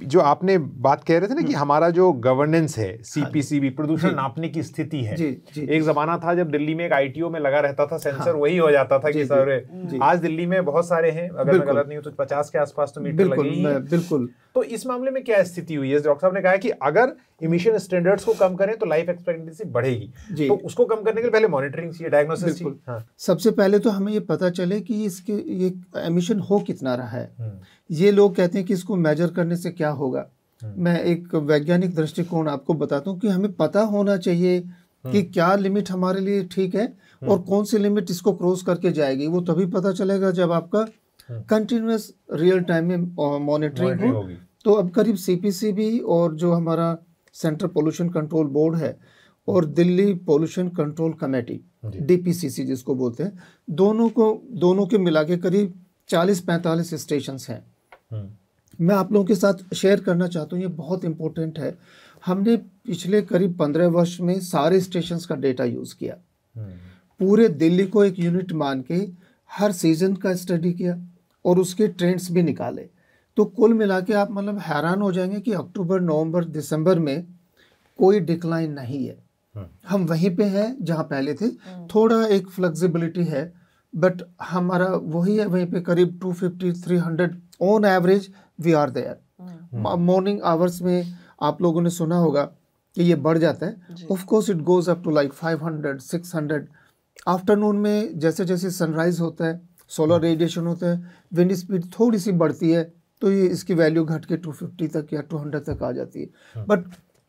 जो आपने बात कह रहे थे ना कि हमारा जो गवर्नेंस है, CPCB, प्रदूषण नापने की स्थिति है। एक जमाना था जब दिल्ली में एक ITO में लगा रहता था सेंसर, वही हो जाता था कि सर आज दिल्ली में बहुत सारे हैं, अगर मैं गलत नहीं हूं तो 50 के आसपास तो मीटर लगे ही हैं। बिल्कुल। तो इस मामले में क्या स्थिति हुई है? डॉक्टर साहब ने कहा कि अगर इमिशन स्टैंडर्ड्स को कम करें तो लाइफ एक्सपेक्टेंसी बढ़ेगी, तो उसको कम करने के लिए पहले मॉनिटरिंग चाहिए, डायग्नोसिस चाहिए। हाँ। सबसे पहले तो हमें ये पता चले कि इसके ये एमिशन हो कितना रहा है। ये लोग कहते हैं कि इसको मेजर करने से क्या होगा। मैं एक वैज्ञानिक दृष्टिकोण आपको बताता हूँ कि हमें पता होना चाहिए कि क्या लिमिट हमारे लिए ठीक है और कौन सी लिमिट इसको क्रॉस करके जाएगी। वो तभी पता चलेगा जब आपका कंटिन्यूअस रियल टाइम में मॉनिटरिंग हो। तो अब करीब CPCB और जो हमारा सेंट्रल पोल्यूशन कंट्रोल बोर्ड है और Delhi pollution control committee, DPCC जिसको बोलते हैं, दोनों के मिला के करीब 40-45 स्टेशन हैं। मैं आप लोगों के साथ शेयर करना चाहता हूँ, ये बहुत इम्पोर्टेंट है। हमने पिछले करीब 15 वर्ष में सारे स्टेशंस का डेटा यूज़ किया, पूरे दिल्ली को एक यूनिट मान के हर सीजन का स्टडी किया और उसके ट्रेंड्स भी निकाले। तो कुल मिला के आप मतलब हैरान हो जाएंगे कि अक्टूबर, नवंबर, दिसंबर में कोई डिक्लाइन नहीं है। हम वहीं पे हैं जहाँ पहले थे, थोड़ा एक फ्लेक्सिबिलिटी है, बट हमारा वही है, वहीं पे करीब 250-300 on average we are there. Morning hours में आप लोगों ने सुना होगा कि ये बढ़ जाता है, of course it goes up to like 500-600। Afternoon में जैसे जैसे सनराइज होता है, सोलर रेडिएशन होता है, विंड स्पीड थोड़ी सी बढ़ती है, तो ये इसकी वैल्यू घट के 250 तक या 200 तक आ जाती है। बट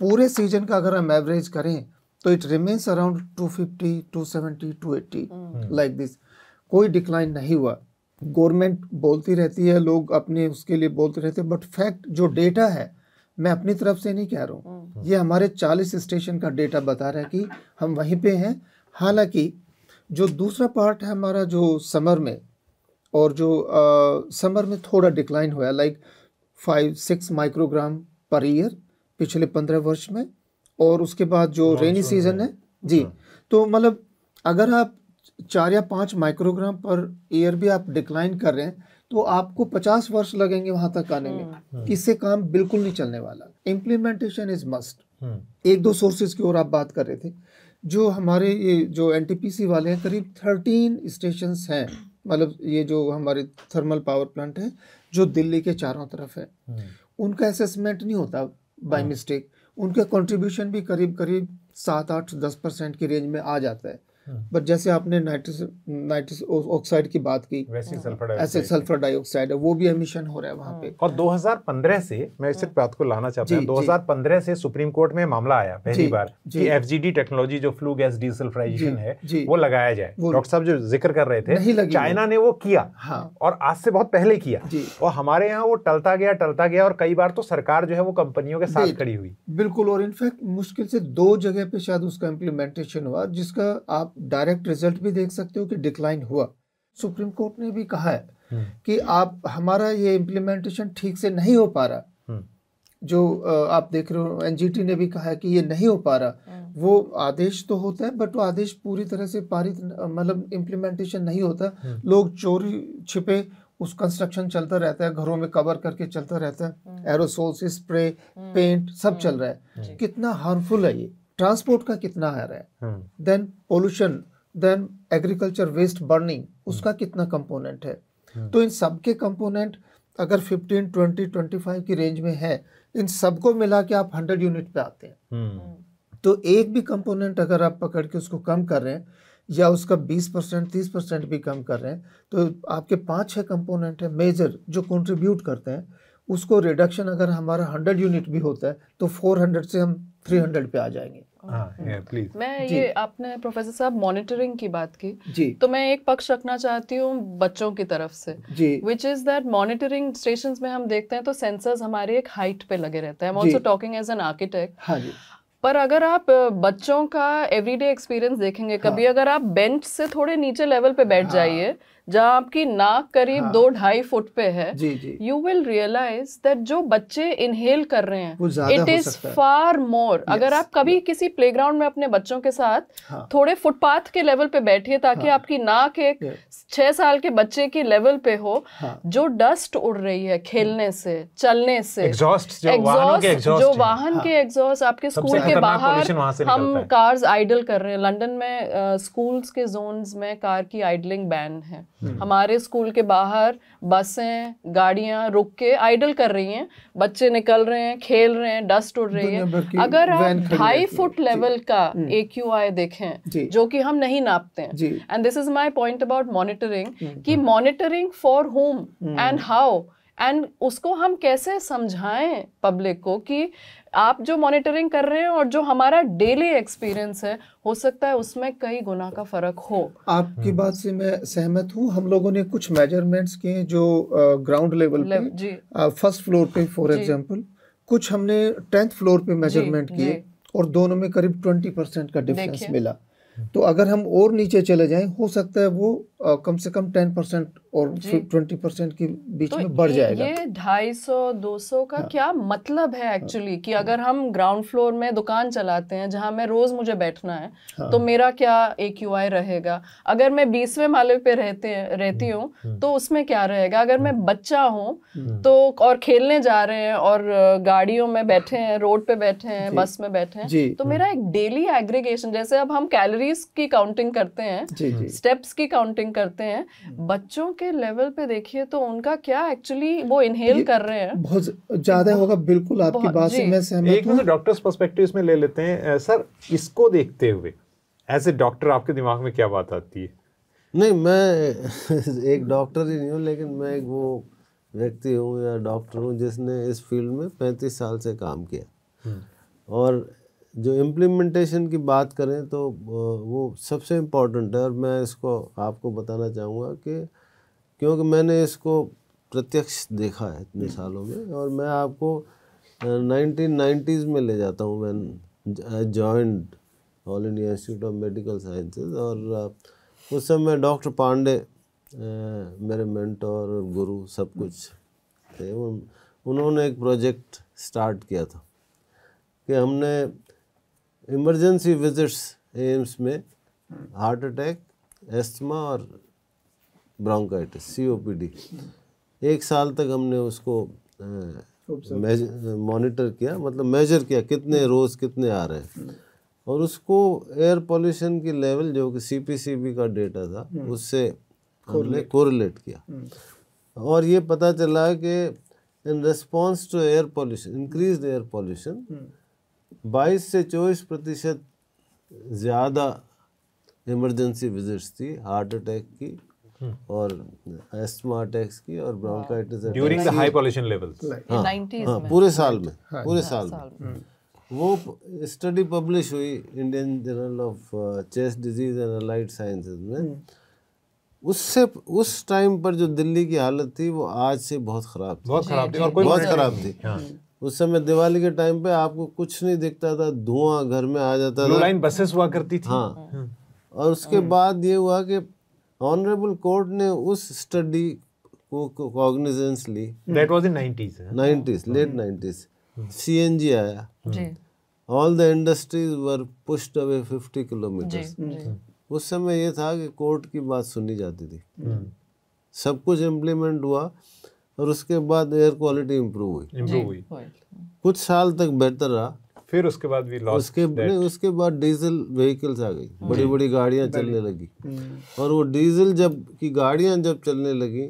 पूरे सीजन का अगर हम एवरेज करें तो it remains around 250, 270, 280 like this. कोई डिक्लाइन नहीं हुआ। गवर्नमेंट बोलती रहती है, लोग अपने उसके लिए बोलते रहते हैं, बट फैक्ट जो डेटा है, मैं अपनी तरफ से नहीं कह रहा हूँ, ये हमारे 40 स्टेशन का डेटा बता रहा है कि हम वहीं पे हैं। हालांकि जो दूसरा पार्ट है हमारा, जो समर में, और जो समर में थोड़ा डिक्लाइन हुआ, लाइक 5-6 माइक्रोग्राम पर ईयर पिछले 15 वर्ष में, और उसके बाद जो रेनी सीजन है जी, तो मतलब अगर आप 4 या 5 माइक्रोग्राम पर ईयर भी आप डिक्लाइन कर रहे हैं तो आपको 50 वर्ष लगेंगे वहां तक आने में। इससे काम बिल्कुल नहीं चलने वाला। Implementation is must. 1-2 सोर्सेज की ओर आप बात कर रहे थे, जो हमारे ये जो NTPC वाले हैं, करीब 13 स्टेशंस हैं, मतलब ये जो हमारे थर्मल पावर प्लांट है जो दिल्ली के चारों तरफ है, उनका असेसमेंट नहीं होता बाय मिस्टेक। उनका कंट्रीब्यूशन भी करीब 7-8-10% की रेंज में आ जाता है। बट जैसे आपने नाइट्रस ऑक्साइड की बात की, ऐसे सल्फर डाइऑक्साइड है, वो भी एमिशन हो रहा है वहाँ पे। और 2015 से मैं इस बात को लाना चाहता हूँ, 2015 से सुप्रीम कोर्ट में मामला आया पहली बार कि एफजीडी टेक्नोलॉजी जो फ्लू गैस डीसल्फराइजेशन है वो लगाया जाए। डॉक्टर साहब जो जिक्र कर रहे थे, चाइना ने वो किया और आज से बहुत पहले किया, और हमारे यहाँ वो टलता गया और कई बार तो सरकार जो है वो कंपनियों के साथ खड़ी हुई। बिल्कुल, और इनफैक्ट मुश्किल से 2 जगह पे शायद उसका इम्प्लीमेंटेशन हुआ, जिसका आप डायरेक्ट रिजल्ट भी देख सकते हो कि डिक्लाइन हुआ। सुप्रीम कोर्ट ने भी कहा है कि आप हमारा ये इम्प्लीमेंटेशन ठीक से नहीं हो पा रहा, जो आप देख रहे हो एनजीटी ने भी कहा है कि ये नहीं हो पा रहा। वो आदेश तो होता है बट वो आदेश पूरी तरह से पारित मतलब इम्प्लीमेंटेशन नहीं होता। लोग चोरी छिपे उस कंस्ट्रक्शन चलता रहता है, घरों में कवर करके चलता रहता है, एरोसोल से स्प्रे पेंट सब चल रहा है। कितना हार्मफुल है ये, ट्रांसपोर्ट का कितना आ रहा है, then pollution, then agriculture waste burning, उसका कितना कंपोनेंट है। तो इन सब के कंपोनेंट अगर 15, 20, 25 की रेंज में है, इन सबको मिला के आप 100 यूनिट पे आते हैं। तो एक भी कंपोनेंट अगर आप पकड़ के उसको कम कर रहे हैं या उसका 20%, 30% भी कम कर रहे हैं, तो आपके 5-6 कंपोनेंट है मेजर जो कंट्रीब्यूट करते हैं। उसको रिडक्शन अगर हमारा 100 यूनिट भी होता है तो 400 से हम 300 पे आ जाएंगे। प्लीज। मैं ये आपने प्रोफेसर साहब मॉनिटरिंग की बात की जी, तो मैं एक पक्ष रखना चाहती हूँ बच्चों की तरफ से जी, which is that monitoring stations में हम देखते हैं तो सेंसर्स हमारे एक हाइट पे लगे रहते हैं। I am also talking as an architect. हाँ जी। पर अगर आप बच्चों का एवरीडे एक्सपीरियंस देखेंगे, कभी अगर आप बेंच से थोड़े नीचे लेवल पे बैठ जाइए जहाँ आपकी नाक करीब 2-2.5 फुट पे है, यू विल रियलाइज दैट जो बच्चे इनहेल कर रहे हैं इट इज फार मोर। अगर आप कभी किसी प्लेग्राउंड में अपने बच्चों के साथ थोड़े फुटपाथ के लेवल पे बैठिए ताकि आपकी नाक एक 6 साल के बच्चे की लेवल पे हो, जो डस्ट उड़ रही है खेलने से, चलने से, एग्जॉस्ट जो वाहन के एग्जॉस्ट आपके स्कूल के बाहर हम कार्स आइडल कर रहे हैं। लंदन में स्कूल्स के जोन्स में कार की आइडलिंग बैन है। हमारे स्कूल के बाहर बसें गाड़ियां रुक के आइडल कर रही हैं, बच्चे निकल रहे हैं, खेल रहे हैं, डस्ट उड़ रही है। अगर आप 2.5 फुट लेवल का AQI देखें जो कि हम नहीं नापते हैं, and this is my point about monitoring, कि monitoring for home and how, and उसको हम कैसे समझाएं पब्लिक को कि आप जो मॉनिटरिंग कर रहे हैं और जो हमारा डेली एक्सपीरियंस है, हो सकता है उसमें कई गुना का फर्क हो। आपकी बात से मैं सहमत हूँ। हम लोगों ने कुछ मेजरमेंट्स किए जो ग्राउंड लेवल पे, फर्स्ट फ्लोर पे फॉर एग्जांपल, कुछ हमने 10th फ्लोर पे मेजरमेंट किए और दोनों में करीब 20% का डिफरेंस मिला। तो अगर हम और नीचे चले जाएं, हो सकता है वो कम से कम 10% और 20% के बीच में बढ़ जाएगा। ये 250-200 का क्या मतलब है एक्चुअली, कि अगर हम ग्राउंड फ्लोर में दुकान चलाते हैं जहां मैं रोज मुझे बैठना है, तो मेरा क्या AQI रहेगा। अगर मैं 20वें माले पे रहती हूँ तो उसमें क्या रहेगा। अगर मैं बच्चा हूँ तो और खेलने जा रहे हैं और गाड़ियों में बैठे हैं, रोड पे बैठे हैं, बस में बैठे हैं, तो मेरा एक डेली एग्रीगेशन, जैसे अब हम कैलोरीज की काउंटिंग करते हैं, स्टेप्स की काउंटिंग करते हैं, बच्चों के लेवल पे देखिए तो उनका क्या एक्चुअली वो इनहेल कर रहे हैं बहुत ज्यादा होगा। बिल्कुल आपकी बात से मैं सहमत हूं। एक मिनट डॉक्टर्स पर्सपेक्टिव इसमें ले लेते हैं। सर, इसको देखते हुए एज ए डॉक्टर आपके दिमाग में क्या बात आती है? नहीं, मैं एक डॉक्टर ही नहीं हूँ, लेकिन मैं एक वो व्यक्ति हूँ या डॉक्टर हूँ जिसने इस फील्ड में 35 साल से काम किया। और जो इम्प्लीमेंटेशन की बात करें तो वो सबसे इम्पोर्टेंट है। और मैं इसको आपको बताना चाहूँगा कि क्योंकि मैंने इसको प्रत्यक्ष देखा है इतने सालों में, और मैं आपको 1990s में ले जाता हूँ। मैं joined all India institute of medical sciences, और उस समय डॉक्टर पांडे मेरे मेंटोर और गुरु सब कुछ थे। उन्होंने एक प्रोजेक्ट स्टार्ट किया था कि हमने इमरजेंसी विजिट्स एम्स में हार्ट अटैक, एस्थमा और ब्रोंकाइटिस COPD 1 साल तक हमने उसको मॉनिटर किया, मतलब मेजर किया कितने रोज़ कितने आ रहे हैं, और उसको एयर पोल्यूशन की लेवल जो कि CPCB का डेटा था उससे हमने कोरिलेट किया। और ये पता चला कि in response to air pollution, increase air pollution, 22 से 24% ज़्यादा इमरजेंसी विजिट्स थी, हार्ट अटैक की और एस्थमा अटैक्स की और bronchitis during the high pollution levels. हाँ, पूरे साल में, पूरे साल में। वो स्टडी पब्लिश हुई Indian Journal of Chest Diseases and Allied Sciences में। उससे उस टाइम पर जो दिल्ली की हालत थी वो आज से बहुत खराब थी, बहुत खराब थी और कोई बहुत खराब थी। उस समय दिवाली के टाइम पे आपको कुछ नहीं दिखता था, धुआं घर में आ जाता था, लाइन बसेस हुआ करती थी। हाँ, और उसके बाद ये हुआ कि ऑनरेबल कोर्ट ने उस स्टडी को कॉग्निजेंस ली। That was in 90s, late 90s। CNG आया, all the industries were pushed away 50 kilometres. उस समय ये था कि कोर्ट की बात सुनी जाती थी, सब कुछ इम्प्लीमेंट हुआ और उसके बाद एयर क्वालिटी इम्प्रूव हुई। कुछ साल तक बेहतर रहा, फिर उसके बाद भी लॉस्ट। उसके बाद डीजल व्हीकल्स आ गई, बड़ी बड़ी गाड़ियां चलने लगी, और वो डीजल की गाड़ियां जब चलने लगी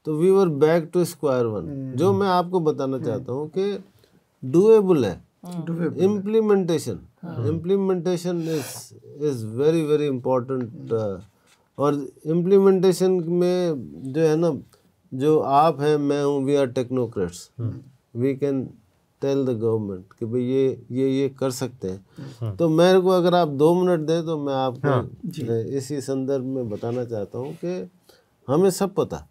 तो we were back to square one. जो मैं आपको बताना चाहता हूँ कि डूएबल है, implementation is very very important. और इम्प्लीमेंटेशन में जो है ना, जो आप हैं, मैं हूँ, we are technocrats, we can tell the government कि भाई ये कर सकते हैं। तो मेरे को अगर आप 2 मिनट दें तो मैं आपको इसी संदर्भ में बताना चाहता हूँ कि हमें सब पता।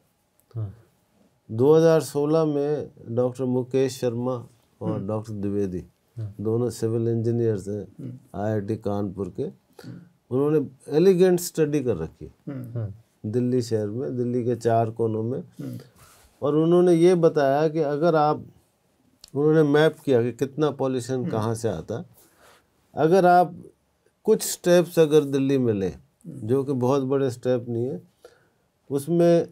2016 में डॉक्टर मुकेश शर्मा और डॉक्टर द्विवेदी, दोनों सिविल इंजीनियर्स हैं IIT कानपुर के, उन्होंने एलिगेंट स्टडी कर रखी दिल्ली शहर में, दिल्ली के 4 कोनों में। और उन्होंने ये बताया कि अगर आप, उन्होंने मैप किया कि कितना पॉल्यूशन कहाँ से आता। अगर आप कुछ स्टेप्स अगर दिल्ली में लें, जो कि बहुत बड़े स्टेप नहीं है, उसमें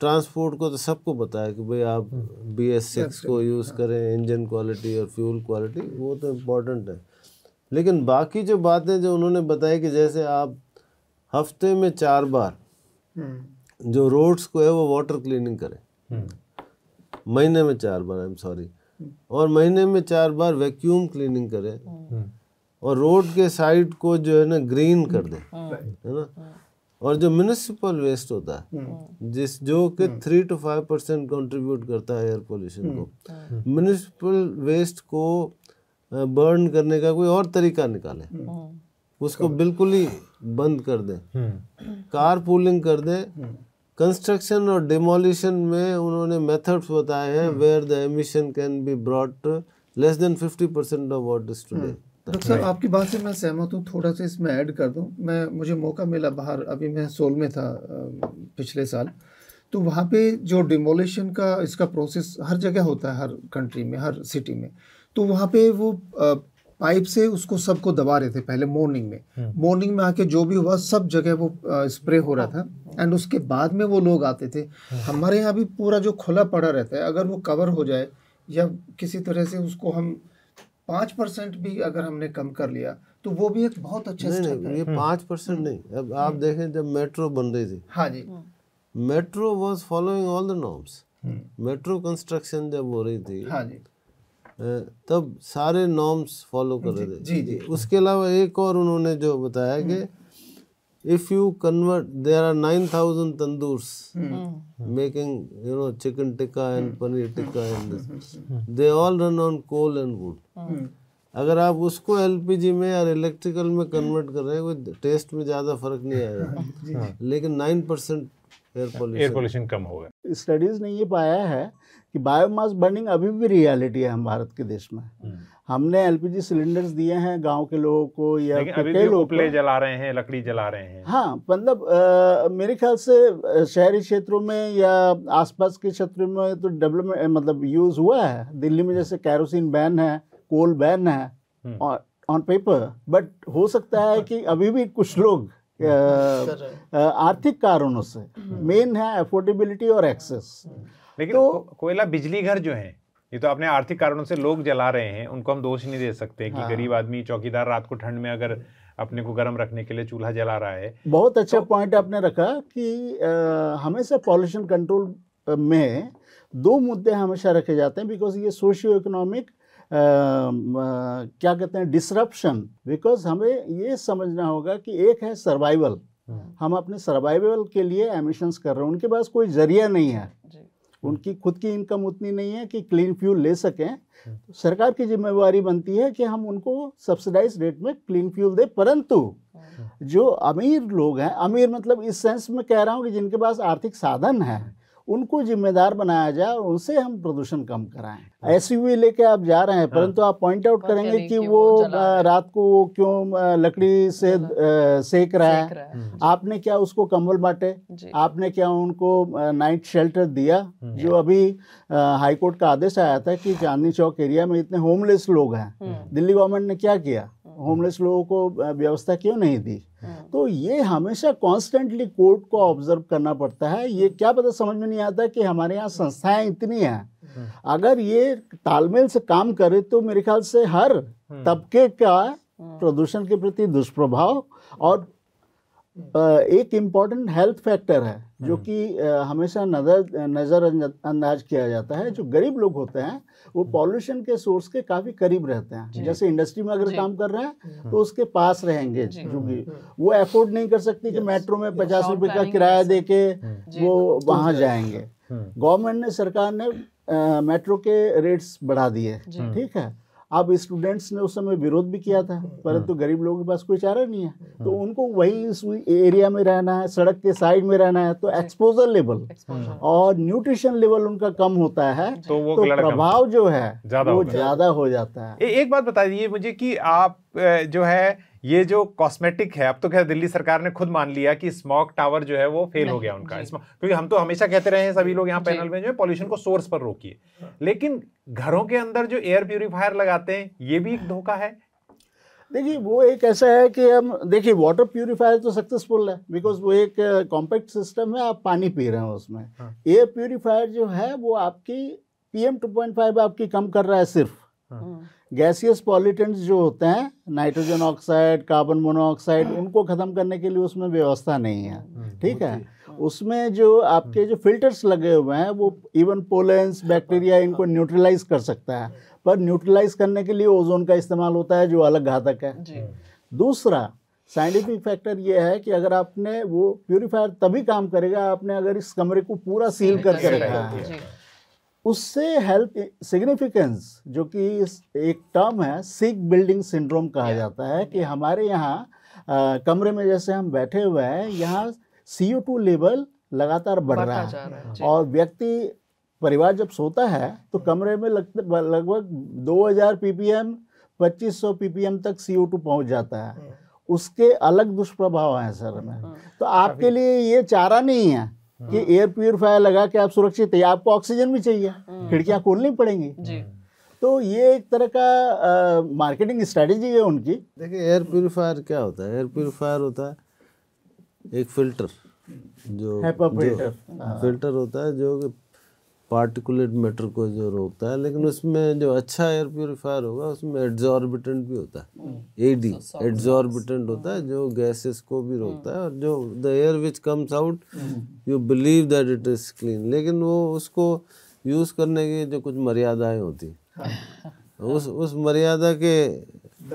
ट्रांसपोर्ट को तो सबको पता है कि भाई आप BS6 को यूज़ करें, इंजन क्वालिटी और फ्यूल क्वालिटी, वो तो इम्पोर्टेंट है। लेकिन बाकी जो बातें जो उन्होंने बताई कि जैसे आप हफ्ते में 4 बार जो रोड्स को है वो वाटर क्लीनिंग करें, महीने में 4 बार, आई एम सॉरी, और महीने में 4 बार वैक्यूम क्लीनिंग करें, और रोड के साइड को जो है ना ग्रीन कर दें, है ना। और जो म्युनिसिपल वेस्ट होता है, जो कि 3 to 5% कंट्रीब्यूट करता है एयर पोल्यूशन को, म्युनिसिपल वेस्ट को बर्न करने का कोई और तरीका निकालें, उसको बिल्कुल ही बंद कर दें, कार पूलिंग कर दें। कंस्ट्रक्शन और डिमोलिशन में उन्होंने मेथड्स बताए हैं where the emission can be brought less than 50% of what is today. Doctor साहब, आपकी बात से मैं सहमत हूँ। थोड़ा सा इसमें ऐड कर दूँ, मुझे मौका मिला बाहर, अभी मैं सोल में था पिछले साल, तो वहाँ पे जो डिमोलिशन का इसका प्रोसेस हर जगह होता है, हर कंट्री में, हर सिटी में। तो वहाँ पे वो पाइप से उसको सबको दबा रहे थे पहले मॉर्निंग में आके जो भी हुआ सब जगह वो स्प्रे हो रहा था, एंड उसके बाद में वो लोग आते थे। हमारे यहाँ भी पूरा जो खुला पड़ा रहता है, अगर वो कवर हो जाए या किसी तरह से उसको हम 5% भी अगर हमने कम कर लिया तो वो भी एक बहुत अच्छा स्टेप है। ये 5% नहीं, अब आप देखें जब मेट्रो बन रही थी, हाँ जी, metro was following all the norms. Metro construction जब हो रही थी, हाँ जी, तब सारे नॉर्म्स फॉलो कर रहे थे। जी। उसके अलावा एक और उन्होंने जो बताया कि if you convert, there are 9000 tandoors making chicken tikka and paneer tikka and this, they all run on coal and wood. अगर आप उसको LPG में या इलेक्ट्रिकल में कन्वर्ट कर रहे हैं, कोई टेस्ट में ज़्यादा फर्क नहीं आएगा, लेकिन 9% एयर पोल्यूशन कम होगा। स्टडीज़ ने ये पाया है कि बायोमास बर्निंग अभी भी रियलिटी है हम भारत के देश में। हमने LPG सिलेंडर्स दिए हैं गांव के लोगों को, या अभी भी उपले जला रहे हैं, लकड़ी जला रहे हैं। हाँ, मतलब मेरे ख्याल से शहरी क्षेत्रों में या आसपास के क्षेत्रों में तो डेवलपमेंट मतलब यूज़ हुआ है। दिल्ली में जैसे कैरोसिन बैन है, कोल बैन है ऑन पेपर, बट हो सकता है कि अभी भी कुछ लोग आर्थिक कारणों से, मेन है अफोर्डेबिलिटी और एक्सेस। लेकिन तो कोयला बिजली घर जो है, ये तो अपने आर्थिक कारणों से लोग जला रहे हैं, उनको हम दोष नहीं दे सकते कि गरीब आदमी चौकीदार रात को ठंड में अगर अपने को गर्म रखने के लिए चूल्हा जला रहा है। बहुत अच्छा पॉइंट आपने रखा कि हमेशा पॉल्यूशन कंट्रोल में 2 मुद्दे हमेशा रखे जाते हैं, बिकॉज ये सोशियो इकोनॉमिक क्या कहते हैं, डिसरप्शन। बिकॉज हमें ये समझना होगा कि एक है सर्वाइवल, हम अपने सर्वाइवल के लिए एमिशंस कर रहे हैं, उनके पास कोई जरिया नहीं है, उनकी खुद की इनकम उतनी नहीं है कि क्लीन फ्यूल ले सकें। तो सरकार की जिम्मेवारी बनती है कि हम उनको सब्सिडाइज रेट में क्लीन फ्यूल दें। परंतु जो अमीर लोग हैं, अमीर मतलब इस सेंस में कह रहा हूँ कि जिनके पास आर्थिक साधन है, उनको जिम्मेदार बनाया जाए और उनसे हम प्रदूषण कम कराएं। एसयूवी लेके आप जा रहे हैं, परंतु आप पॉइंट आउट करेंगे कि वो रात को क्यों लकड़ी से सेक रहा है, आपने क्या उसको कंबल बांटे, आपने क्या उनको नाइट शेल्टर दिया। जो अभी हाई कोर्ट का आदेश आया था कि चांदनी चौक एरिया में इतने होमलेस लोग हैं, दिल्ली गवर्नमेंट ने क्या किया, होमलेस लोगों को व्यवस्था क्यों नहीं दी। तो ये हमेशा कॉन्स्टेंटली कोर्ट को ऑब्जर्व करना पड़ता है। ये क्या पता समझ में नहीं आता कि हमारे यहाँ संस्थाएं इतनी हैं, अगर ये तालमेल से काम करे तो मेरे ख्याल से हर तबके का प्रदूषण के प्रति दुष्प्रभाव और एक इम्पॉर्टेंट हेल्थ फैक्टर है जो कि हमेशा नज़रअंदाज किया जाता है। जो गरीब लोग होते हैं वो पॉल्यूशन के सोर्स के काफ़ी करीब रहते हैं। जैसे इंडस्ट्री में अगर काम कर रहे हैं तो उसके पास रहेंगे, जो कि वो अफोर्ड नहीं कर सकती कि मेट्रो में 50 रुपये का किराया दे के वो वहाँ जाएंगे। गवर्नमेंट ने, सरकार ने मेट्रो के रेट्स बढ़ा दिए, ठीक है। अब स्टूडेंट्स ने उस समय विरोध भी किया था, परंतु गरीब लोगों के पास कोई चारा नहीं है, तो उनको वही इस एरिया में रहना है, सड़क के साइड में रहना है, तो एक्सपोजर लेवल और न्यूट्रिशन लेवल उनका कम होता है, तो प्रभाव जो है वो ज़्यादा हो जाता है। एक बात बता दीजिए मुझे कि आप जो है ये जो कॉस्मेटिक है, अब तो खैर दिल्ली सरकार ने खुद मान लिया कि स्मॉग टावर जो है वो फेल हो गया उनका, क्योंकि हम तो हमेशा कहते रहे हैं सभी लोग यहाँ पैनल में जो है पॉल्यूशन को सोर्स पर रोकिए, लेकिन घरों के अंदर जो एयर प्यूरिफायर लगाते हैं ये भी एक धोखा है। देखिए वो एक ऐसा है कि हम देखिए वाटर प्यूरिफायर तो सक्सेसफुल है, बिकॉज वो एक कॉम्पैक्ट सिस्टम है, आप पानी पी रहे हैं उसमें। एयर प्यूरिफायर जो है वो आपकी PM 2.5 आपकी कम कर रहा है, सिर्फ गैसियस पॉल्यूटेंट्स जो होते हैं, नाइट्रोजन ऑक्साइड, कार्बन मोनोऑक्साइड, उनको ख़त्म करने के लिए उसमें व्यवस्था नहीं है, ठीक है। उसमें जो आपके जो फिल्टर्स लगे हुए हैं वो इवन पोलेंस, बैक्टीरिया, इनको न्यूट्रलाइज कर सकता है, पर न्यूट्रलाइज करने के लिए ओजोन का इस्तेमाल होता है जो अलग घातक है। दूसरा साइंटिफिक फैक्टर ये है कि अगर आपने वो प्यूरिफायर तभी काम करेगा आपने अगर इस कमरे को पूरा सील करके रखा है, उससे हेल्थ सिग्निफिकेंस, जो कि एक टर्म है सिक बिल्डिंग सिंड्रोम कहा जाता है, कि हमारे यहाँ कमरे में जैसे हम बैठे हुए हैं, यहाँ CO2 लेवल लगातार बढ़ रहा है और व्यक्ति परिवार जब सोता है तो कमरे में लगभग 2000 ppm 2500 ppm तक CO2 पहुंच जाता है। उसके अलग दुष्प्रभाव हैं सर में। तो आपके लिए ये चारा नहीं है कि एयर प्यूरिफायर लगा के आप सुरक्षित है, आपको ऑक्सीजन भी चाहिए, खिड़कियां खोलनी पड़ेंगी। तो ये एक तरह का मार्केटिंग स्ट्रेटेजी है उनकी। देखिए एयर प्यूरिफायर क्या होता है, एयर प्यूरिफायर होता है एक फिल्टर, जो फिल्टर होता है जो पार्टिकुलेट मैटर को जो रोकता है, लेकिन उसमें जो अच्छा एयर प्यूरिफायर होगा उसमें एड्जॉर्बिटेंट भी होता है, AD एड्जॉर्बिटेंट होता है जो गैसेस को भी रोकता है, और जो the air which comes out you believe that it is clean, लेकिन वो उसको यूज़ करने की जो कुछ मर्यादाएं होती उस मर्यादा के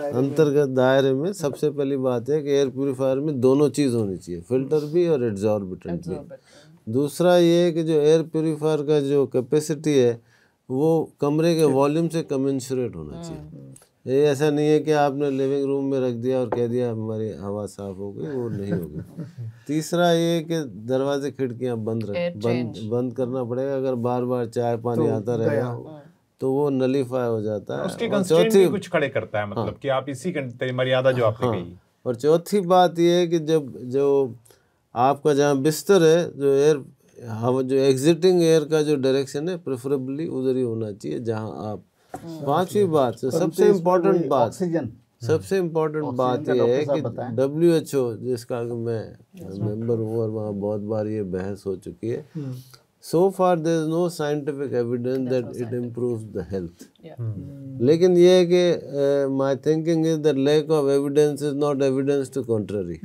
अंतर्गत दायरे में सबसे पहली बात है कि एयर प्यूरिफायर में दोनों चीज़ होनी चाहिए, फिल्टर भी और एड्जॉर्बिटेंट भी। दूसरा ये है कि जो एयर प्यूरिफायर का जो कैपेसिटी है वो कमरे के वॉल्यूम से कमेंसुरेट होना चाहिए। ये ऐसा नहीं है कि आपने लिविंग रूम में रख दिया और कह दिया हमारी हवा साफ हो गई, वो नहीं होगी। तीसरा ये है कि दरवाजे खिड़कियाँ बंद करना पड़ेगा, अगर बार बार चाय पानी आता रहेगा तो वो नलीफाई हो जाता है। उसके कंस्ट्रेंट भी कुछ खड़े करता है, मतलब कि आप इसी मर्यादा जो आपने कही। और चौथी बात ये है कि जब जो आपका जहाँ बिस्तर है, जो एयर हवा जो एग्जिटिंग एयर का जो डायरेक्शन है प्रेफरेबली उधर ही होना चाहिए जहाँ आप। पांचवी बात, सबसे इम्पोर्टेंट बात, सबसे इम्पोर्टेंट बात ये है कि WHO जिसका मैं मेंबर हूँ और वहाँ बहुत बार ये बहस हो चुकी है, so far there is no scientific evidence that it improves the health. लेकिन ये है कि my thinking is that lack of evidence is not evidence to contrary.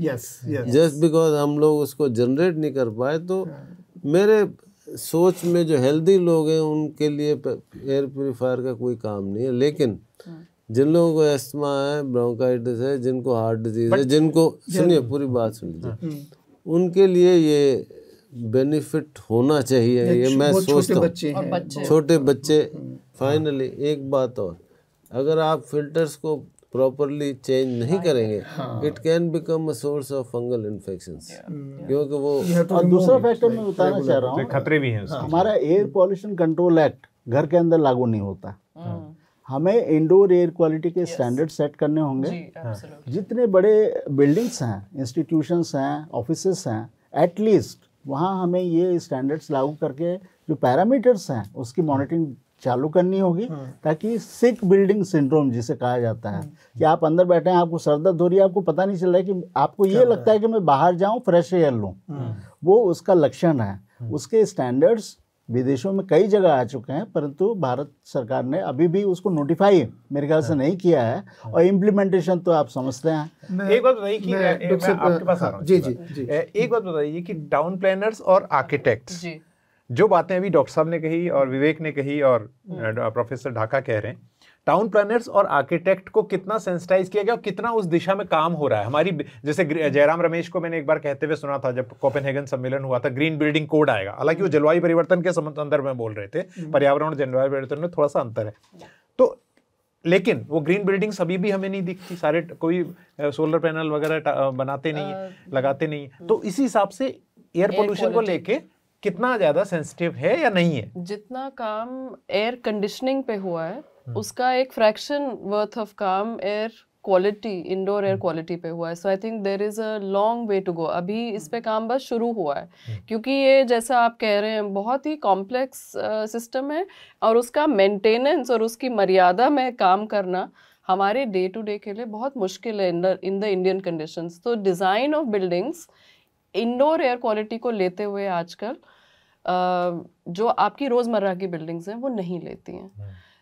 Just because हम लोग उसको जनरेट नहीं कर पाए, तो मेरे सोच में जो हेल्दी लोग हैं उनके लिए एयर प्योरीफायर का कोई काम नहीं है, लेकिन जिन लोगों को एस्थमा है, ब्रोंकाइटिस है, जिनको हार्ट डिजीज है, जिनको, सुनिए पूरी बात सुन लीजिए, उनके लिए ये बेनिफिट होना चाहिए, ये मैं सोचता हूँ। छोटे बच्चे, फाइनली एक बात और, अगर आप फिल्टर्स को प्रॉपरली चेंज नहीं करेंगे, it can become a source of fungal infections, क्योंकि वो। और दूसरा फैक्टर मैं बताना चाह रहा हूँ, खतरे भी हैं। हमारा एयर पॉल्यूशन कंट्रोल एक्ट घर के अंदर लागू नहीं होता। हमें इंडोर एयर क्वालिटी के स्टैंडर्ड सेट करने होंगे। जितने बड़े बिल्डिंग्स हैं, इंस्टीट्यूशंस हैं, ऑफिसेस हैं, एटलीस्ट वहाँ हमें ये स्टैंडर्ड्स लागू करके जो पैरामीटर्स हैं उसकी मॉनिटरिंग चालू करनी होगी, ताकि सिक बिल्डिंग सिंड्रोम जिसे कहा जाता है, कि आप अंदर बैठे हैं, आपको सर दर्द हो रही है, आपको पता नहीं चल रहा है, कि आपको ये लगता है कि मैं बाहर जाऊं फ्रेश एयर लूं, वो उसका लक्षण है। उसके स्टैंडर्ड्स विदेशों में कई जगह आ चुके हैं, परंतु भारत सरकार ने अभी भी उसको नोटिफाई मेरे ख्याल से नहीं किया है, और इम्प्लीमेंटेशन तो आप समझते हैं। एक बात बताइए कि मैं आपके पास आ रहा हूं। जी, एक बात बताइए कि टाउन प्लानर्स और आर्किटेक्ट्स, जो बातें अभी डॉक्टर साहब ने कही और विवेक ने कही और प्रोफेसर ढाका कह रहे हैं, टाउन प्लानर्स और आर्किटेक्ट को कितना सेंसिटाइज किया गया और कितना उस दिशा में काम हो रहा है? हमारी, जैसे जयराम रमेश को मैंने एक बार कहते हुए सुना था जब कोपेनहेगन सम्मेलन हुआ था, ग्रीन बिल्डिंग कोड आएगा। हालांकि वो जलवायु परिवर्तन के संदर्भ में बोल रहे थे, पर्यावरण और जलवायु परिवर्तन में थोड़ा सा अंतर है, तो लेकिन वो ग्रीन बिल्डिंग्स अभी भी हमें नहीं दिखती। सारे कोई सोलर पैनल वगैरह बनाते नहीं है, लगाते नहीं है। तो इसी हिसाब से एयर पोल्यूशन को लेके कितना ज्यादा सेंसिटिव है या नहीं है? जितना काम एयर कंडीशनिंग पे हुआ है उसका एक फ्रैक्शन वर्थ ऑफ काम air quality, indoor air quality पे हुआ है। So I think there is a long way to go. अभी इस पे काम बस शुरू हुआ है, क्योंकि ये जैसा आप कह रहे हैं बहुत ही कॉम्प्लेक्स सिस्टम है, और उसका मेंटेनेंस और उसकी मर्यादा में काम करना हमारे डे टू डे के लिए बहुत मुश्किल है इन द इंडियन कंडीशंस। तो design of buildings indoor air quality को लेते हुए आजकल जो आपकी रोज़मर्रा की बिल्डिंग्स हैं वो नहीं लेती हैं,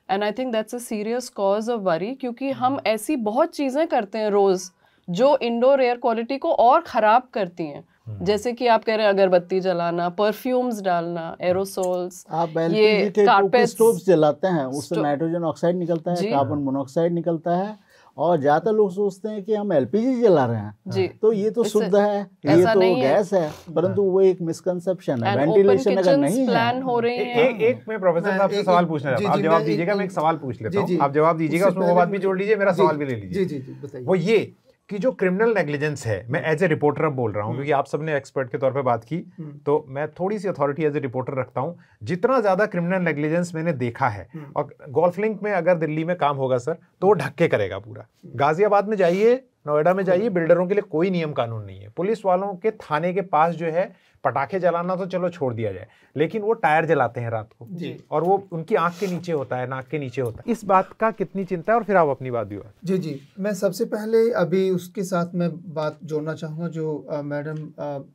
and I think that's a serious cause of worry, क्योंकि हम ऐसी बहुत चीज़ें करते हैं रोज़ जो इंडोर एयर क्वालिटी को और ख़राब करती हैं। जैसे कि आप कह रहे हैं अगरबत्ती जलाना, परफ्यूम्स डालना, एरोसोल्स, आप ये कारपेट स्टोव्स जलाते हैं, उससे नाइट्रोजन ऑक्साइड निकलता है, कार्बन मोनोऑक्साइड निकलता है, और ज्यादातर लोग सोचते हैं कि हम एलपीजी जला रहे हैं जी, तो ये तो शुद्ध है, ये तो गैस है, परंतु वो एक मिसकंसेप्शन है। वेंटिलेशन अगर नहीं प्लान हो रही है। एक मैं प्रोफेसर साहब से सवाल पूछना चाहता हूं, आप जवाब दीजिएगा, मैं एक सवाल पूछ लेता हूं, आप जवाब दीजिएगा, उसमें वो बात भी जोड़ लीजिए, मेरा सवाल भी ले लीजिए। जी बताइए। वो ये कि जो क्रिमिनल नेग्लिजेंस है, मैं एज ए रिपोर्टर अब बोल रहा हूँ, क्योंकि आप सबने एक्सपर्ट के तौर पे बात की, तो मैं थोड़ी सी अथॉरिटी एज ए रिपोर्टर रखता हूँ। जितना ज्यादा क्रिमिनल नेग्लिजेंस मैंने देखा है, और गोल्फ लिंक में अगर दिल्ली में काम होगा सर, तो वो ढक के करेगा पूरा। गाजियाबाद में जाइए, नोएडा में जाइए, बिल्डरों के लिए कोई नियम कानून नहीं है। पुलिस वालों के थाने के पास जो है पटाखे जलाना तो चलो छोड़ दिया जाए, लेकिन वो टायर जलाते हैं रात को, और वो उनकी आंख के नीचे होता है, नाक के नीचे होता है। इस बात का कितनी चिंता है, और फिर आप अपनी बात भी। जी मैं सबसे पहले अभी उसके साथ मैं बात जोड़ना चाहूँगा जो मैडम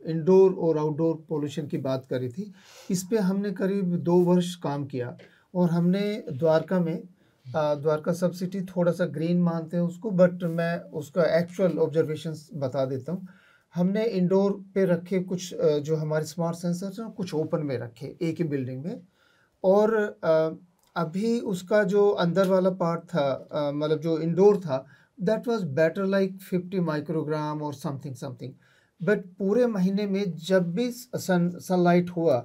इंडोर और आउटडोर पोल्यूशन की बात करी थी। इस पे हमने करीब 2 वर्ष काम किया, और हमने द्वारका में, द्वारका सब सिटी थोड़ा सा ग्रीन मानते हैं उसको, बट मैं उसका एक्चुअल ऑब्जर्वेशंस बता देता हूँ। हमने इंडोर पे रखे कुछ जो हमारे स्मार्ट सेंसर्स हैं, कुछ ओपन में रखे एक ही बिल्डिंग में, और अभी उसका जो अंदर वाला पार्ट था, मतलब जो इंडोर था, that was better like 50 microgram और समथिंग, बट पूरे महीने में जब भी सनलाइट हुआ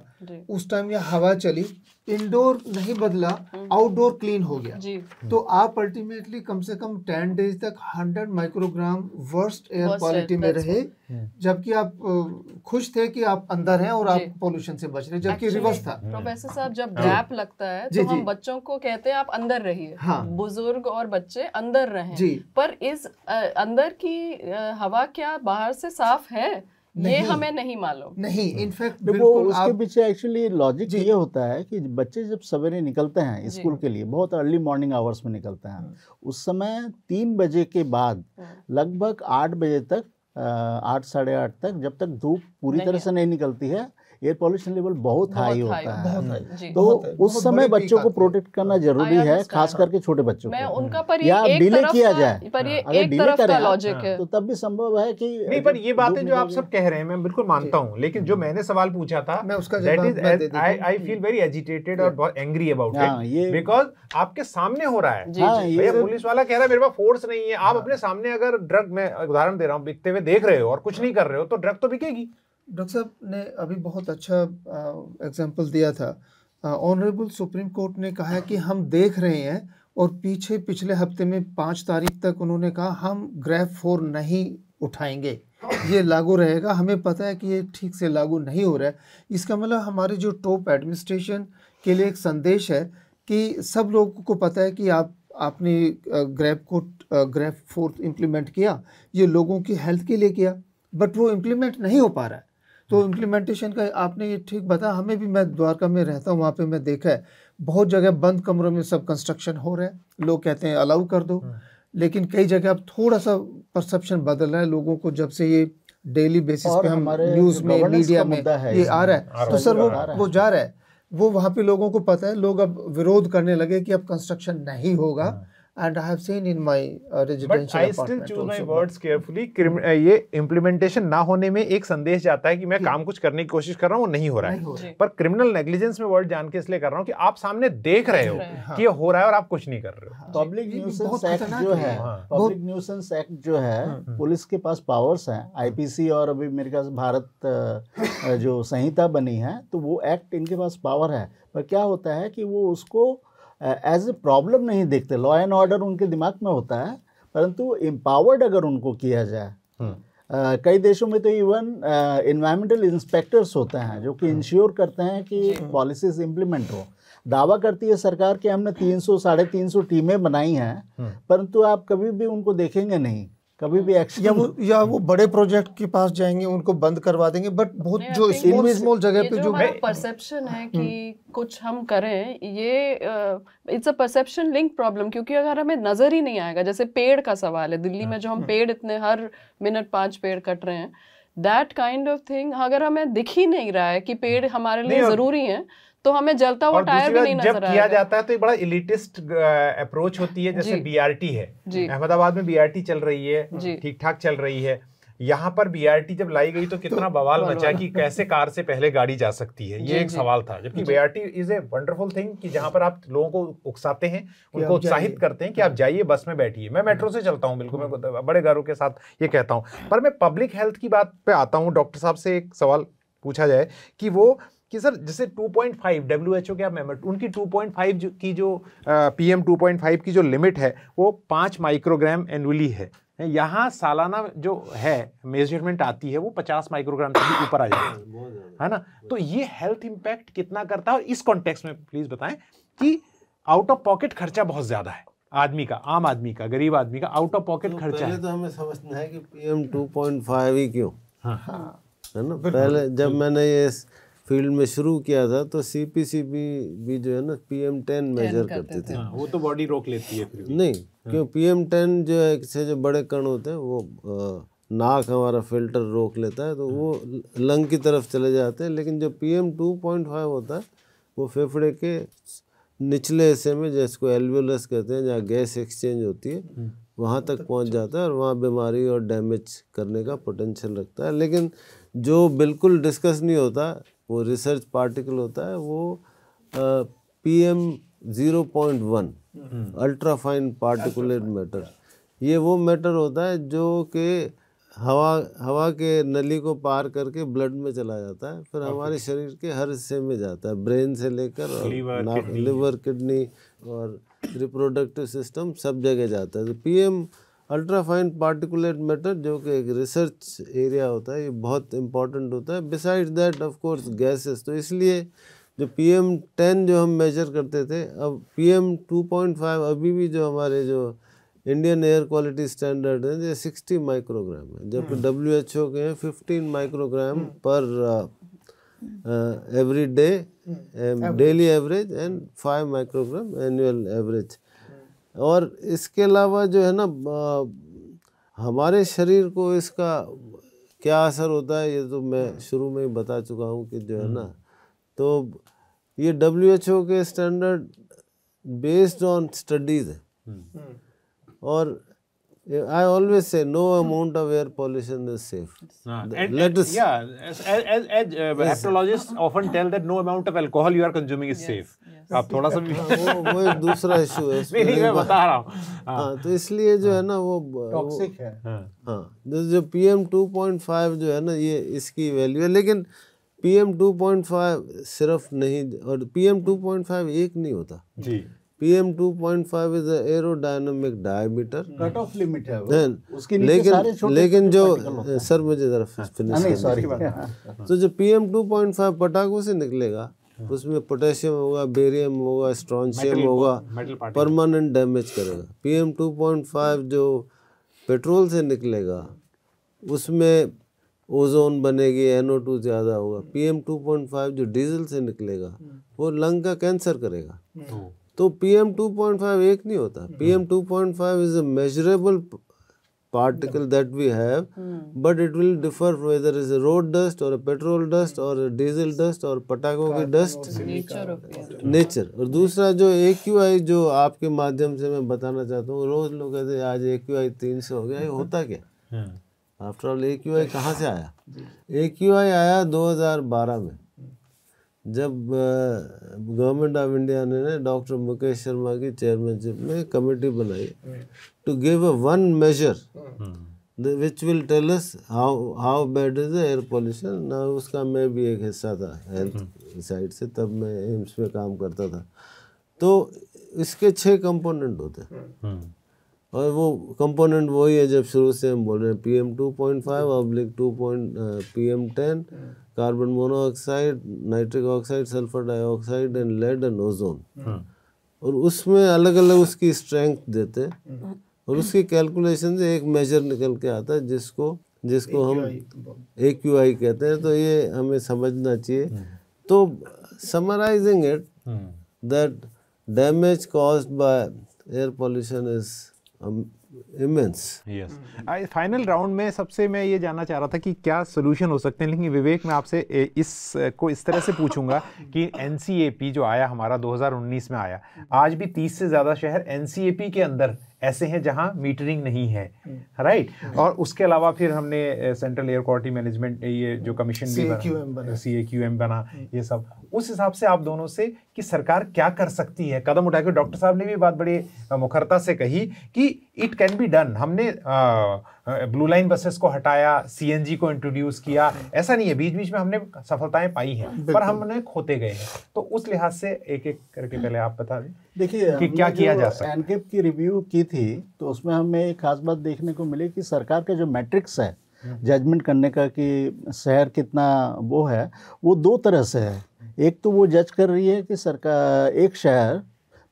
उस टाइम या हवा चली, इंडोर नहीं बदला, आउटडोर क्लीन हो गया जी। तो आप अल्टीमेटली कम से कम 10 डेज तक 100 माइक्रोग्राम वर्स्ट एयर क्वालिटी में रहे, जबकि आप खुश थे कि आप अंदर हैं और आप पोल्यूशन से बच रहे, जबकि रिवर्स था। प्रोफेसर साहब, जब गैप लगता है तो हम बच्चों को कहते हैं आप अंदर रहिए, बुजुर्ग और बच्चे अंदर रहें, पर इस अंदर की हवा क्या बाहर से साफ है, ये हमें नहीं मालूम। नहीं, इनफैक्ट देखो उसके पीछे एक्चुअली लॉजिक ये होता है कि बच्चे जब सवेरे निकलते हैं स्कूल के लिए, बहुत अर्ली मॉर्निंग आवर्स में निकलते हैं, उस समय 3 बजे के बाद लगभग 8 बजे तक, 8 साढ़े 8 तक, जब तक धूप पूरी तरह से नहीं निकलती है, एयर पॉल्यूशन लेवल बहुत हाई होता है, तो उस समय बड़ी बच्चों को पीक आती है। प्रोटेक्ट करना जरूरी है, खास करके छोटे बच्चों मैं को। उनका पर या ये एक डिले तरफ किया का- जाए, पर ये अगर एक डिले तरफ का करें लॉजिक है, तो तब भी संभव है कि नहीं, पर ये बातें जो आप सब कह रहे हैं मैं बिल्कुल मानता हूँ, लेकिन जो मैंने सवाल पूछा था, मैं उसका दैट जवाब इज मैं दे देता हूँ। आई फील वेरी एजिटेटेड और बहुत एंग्री अबाउट हाँ, इट, ये- बिकॉज आपके सामने हो रहा है। हाँ, ये भैया पुलिस वाला कह रहा है मेरे पास फोर्स नहीं है, आप अपने सामने अगर ड्रग, में उदाहरण दे रहा हूँ, बिकते हुए देख रहे हो और कुछ नहीं कर रहे हो तो ड्रग तो बिकेगी। डॉक्टर साहब ने अभी बहुत अच्छा एग्जांपल दिया था। ऑनरेबल सुप्रीम कोर्ट ने कहा है कि हम देख रहे हैं, और पिछले हफ्ते में 5 तारीख तक उन्होंने कहा हम ग्रैब 4 नहीं उठाएंगे, ये लागू रहेगा। हमें पता है कि ये ठीक से लागू नहीं हो रहा है। इसका मतलब हमारे जो टॉप एडमिनिस्ट्रेशन के लिए एक संदेश है कि सब लोगों को पता है कि आपने ग्रैब 4 इम्प्लीमेंट किया, ये लोगों की हेल्थ के लिए किया, बट वो इम्प्लीमेंट नहीं हो पा रहा है। तो इम्प्लीमेंटेशन का आपने ये ठीक बताया। हमें भी, मैं द्वारका में रहता हूँ, वहाँ पे मैं देखा है बहुत जगह बंद कमरों में सब कंस्ट्रक्शन हो रहा है, लोग कहते हैं अलाउ कर दो, लेकिन कई जगह अब थोड़ा सा परसेप्शन बदल रहा है लोगों को, जब से ये डेली बेसिस पे हम न्यूज़ में, मीडिया में ये आ रहा है, तो सर वो जा रहा है, वो वहाँ पे लोगों को पता है, लोग अब विरोध करने लगे कि अब कंस्ट्रक्शन नहीं होगा। And I have seen in my residential But I still apartment choose my also. words carefully. ये इम्प्लीमेंटेशन ना होने में एक संदेश जाता है कि मैं काम कुछ करने की कोशिश कर रहा हूँ, वो नहीं हो रहा है। पर क्रिमिनल नेग्लिजेंस में वर्ड जान के इसलिए कर रहा हूँ कि आप सामने देख रहे हो कि ये हो रहा है और आप कुछ नहीं कर रहे हो। पब्लिक न्यूसेंस एक्ट जो है, पब्लिक न्यूसेंस एक्ट जो है, पुलिस के पास पावर्स हैं, आईपीसी और अभी मेरे ख्याल से भारत जो संहिता बनी है, तो वो एक्ट इनके पास पावर है। पर क्या होता है कि वो उसको एज ए प्रॉब्लम नहीं देखते, लॉ एंड ऑर्डर उनके दिमाग में होता है, परंतु एम्पावर्ड अगर उनको किया जाए, कई देशों में तो इवन एनवायरमेंटल इंस्पेक्टर्स होते हैं जो कि इंश्योर करते हैं कि पॉलिसीज इम्प्लीमेंट हो। दावा करती है सरकार कि हमने 300-350 टीमें बनाई हैं, परंतु आप कभी भी उनको देखेंगे नहीं, कभी भी एक्शन, या वो बड़े प्रोजेक्ट के पास जाएंगे, उनको बंद करवा देंगे, बट बहुत जो स्मॉल जगह पे जो परसेप्शन है कि कुछ हम करें, ये it's a perception link problem, क्योंकि अगर हमें नजर ही नहीं आएगा, जैसे पेड़ का सवाल है, दिल्ली में जो हम पेड़ इतने हर मिनट 5 पेड़ कट रहे हैं, दैट काइंड ऑफ थिंग, अगर हमें दिख ही नहीं रहा है कि पेड़ हमारे लिए जरूरी है, तो हमें जलता हुआ टायर भी नहीं नजर आएगा। जब किया जाता है तो एक बड़ा इलिटिस्ट अप्रोच होती है, जैसे बीआरटी है, अहमदाबाद में बीआरटी चल रही है, ठीक ठाक चल रही है। यहाँ पर बीआरटी जब लाई गई तो कितना बवाल मचा कि कैसे कार से पहले गाड़ी जा सकती है, ये एक सवाल था। जबकि BRT is a wonderful thing कि जहाँ पर आप लोगों को उकसाते हैं, उनको उत्साहित करते हैं कि आप जाइए, बस में बैठिए। मैं मेट्रो से चलता हूँ, बिल्कुल मैं बड़े गर्व के साथ ये कहता हूँ। पर मैं पब्लिक हेल्थ की बात पे आता हूँ। डॉक्टर साहब से एक सवाल पूछा जाए कि वो कि सर जैसे 2.5 WHO के आप मेंबर, उनकी 2.5 की जो PM 2.5 की जो लिमिट है वो 5 माइक्रोग्राम एनुअली है। यहाँ सालाना जो है मेजरमेंट आती है वो 50 माइक्रोग्राम से भी ऊपर आ जाती है ना। तो ये हेल्थ इंपैक्ट कितना करता है, और इस कॉन्टेक्स्ट में प्लीज बताएं कि आउट ऑफ पॉकेट खर्चा बहुत ज्यादा है आदमी का, आम आदमी का, गरीब आदमी का आउट ऑफ पॉकेट खर्चा है। तो हमें समझना है कि PM 2.5 ही क्यों है ना। पहले जब मैंने ये फील्ड में शुरू किया था तो CPCB भी जो है ना PM 10 मेजर करते थे। वो तो बॉडी रोक लेती है फिर नहीं, क्यों PM 10 जो है से जो बड़े कण होते हैं वो नाक हमारा फिल्टर रोक लेता है, तो वो लंग की तरफ चले जाते हैं। लेकिन जो PM 2.5 होता है वो फेफड़े के निचले हिस्से में, जिसको एल्वियोलस कहते हैं, जहाँ गैस एक्सचेंज होती है, वहाँ तक पहुँच जाता है और वहाँ बीमारी और डैमेज करने का पोटेंशियल रखता है। लेकिन जो बिल्कुल डिस्कस नहीं होता वो रिसर्च पार्टिकल होता है, वो PM 0.1 ultra fine particulate matter. ये वो मैटर होता है जो कि हवा के नली को पार करके ब्लड में चला जाता है, फिर हमारे शरीर के हर हिस्से में जाता है, ब्रेन से लेकर लिवर, किडनी और रिप्रोडक्टिव सिस्टम सब जगह जाता है। तो PM ultra fine particulate matter जो कि एक रिसर्च एरिया होता है, ये बहुत इंपॉर्टेंट होता है। Beside that of course gases. तो इसलिए जो PM 10 जो हम मेजर करते थे, अब PM 2.5 अभी भी जो हमारे जो इंडियन एयर क्वालिटी स्टैंडर्ड है, ये 60 माइक्रोग्राम है, जबकि WHO के हैं 15 माइक्रोग्राम पर every day, daily average, and 5 microgram annual average. और इसके अलावा जो है ना, हमारे शरीर को इसका क्या असर होता है ये तो मैं शुरू में ही बता चुका हूँ कि जो है ना, तो ये WHO के स्टैंडर्ड बेस्ड ऑन स्टडीज है, और I always say no amount of air pollution is safe. Let us, yeah, as hepatologists often tell that no amount of alcohol you are consuming is safe. आप थोड़ा सा वो एक दूसरा issue है, नहीं मैं बता रहा हूँ। हाँ, तो इसलिए जो है ना वो टॉक्सिक है। हाँ, जो PM 2.5 जो है ना, ये इसकी वैल्यू है, लेकिन PM 2.5 सिर्फ नहीं, और PM 2.5 एक नहीं होता जी। PM 2.5 is a aerodynamic diameter, cut off limit है वो। उसके नीचे सारे छोटे लेकिन जो सर मुझे जरा फिनिश तो जो PM 2.5 पटाखों से निकलेगा उसमें पोटेशियम होगा, बेरियम होगा, स्ट्रॉन्शियम होगा, परमानेंट डैमेज करेगा। PM 2.5 जो पेट्रोल से निकलेगा उसमें ओजोन बनेगी, NO2 ज़्यादा होगा। PM 2.5 जो डीजल से निकलेगा वो लंग का कैंसर करेगा। तो PM 2.5 एक नहीं होता। PM 2.5 is a measurable particle that we have, but it will differ whether it's a road dust or a petrol dust or a diesel dust or पटाखों की dust, नेचर। और दूसरा जो AQI जो आपके माध्यम से मैं बताना चाहता हूँ, रोज लोग कहते हैं आज AQI 300 हो गया, ये होता क्या? आफ्टर ऑल AQI कहाँ से आया? AQI आया 2012 में, जब गवर्नमेंट ऑफ इंडिया ने डॉक्टर मुकेश शर्मा की चेयरमैनशिप में कमेटी बनाई to give a one measure which will tell us how bad is the air pollution ना। उसका मैं भी एक हिस्सा था हेल्थ साइड से, तब मैं एम्स में काम करता था। तो इसके 6 कंपोनेंट होते हैं, और वो कंपोनेंट वही है जब शुरू से हम बोल रहे हैं, PM 2.5/2 PM 10, carbon monoxide, nitric oxide, sulphur dioxide and lead and ozone. और उसमें अलग अलग उसकी स्ट्रेंथ देते हैं, और उसकी कैलकुलेशन से एक मेजर निकल के आता है जिसको हम AQI कहते हैं। तो ये हमें समझना चाहिए। तो summarising it, that damage caused by air pollution is immense. Yes. Final round में सबसे मैं ये जानना चाह रहा था कि क्या सोल्यूशन हो सकते हैं, लेकिन विवेक मैं आपसे इसको इस तरह से पूछूंगा कि NCAP जो आया हमारा 2019 में आया, आज भी 30 से ज़्यादा शहर NCAP के अंदर ऐसे हैं जहां मीटरिंग नहीं है, राइट। और उसके अलावा फिर हमने सेंट्रल एयर क्वालिटी मैनेजमेंट ये जो कमीशन भी बना, CAQM बना, ये सब। उस हिसाब से आप दोनों से कि सरकार क्या कर सकती है कदम उठा के, डॉक्टर साहब ने भी बात बड़ी मुखरता से कही कि इट कैन बी डन। हमने ब्लू लाइन बसेस को हटाया, CNG को इंट्रोड्यूस किया, ऐसा नहीं है, बीच बीच में हमने सफलताएं पाई हैं, पर हमने खोते गए हैं। तो उस लिहाज से एक एक करके पहले आप बता दें, देखिए कि क्या किया जा सकता है। एनकेप की रिव्यू की थी तो उसमें हमें एक खास बात देखने को मिली कि सरकार का जो मैट्रिक्स है जजमेंट करने का कि शहर कितना वो है, वो 2 तरह से है। एक तो वो जज कर रही है कि सरकार एक शहर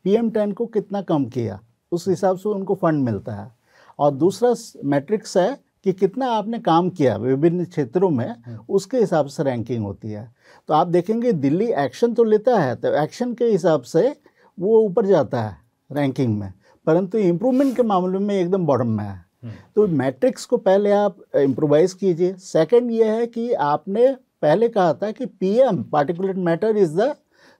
PM 10 को कितना कम किया, उस हिसाब से उनको फंड मिलता है। और दूसरा मैट्रिक्स है कि कितना आपने काम किया विभिन्न क्षेत्रों में, उसके हिसाब से रैंकिंग होती है। तो आप देखेंगे दिल्ली एक्शन तो लेता है, तो एक्शन के हिसाब से वो ऊपर जाता है रैंकिंग में, परंतु इम्प्रूवमेंट के मामले में एकदम बॉटम में है। तो मैट्रिक्स को पहले आप इम्प्रोवाइज कीजिए। सेकंड ये है कि आपने पहले कहा था कि PM particulate matter is the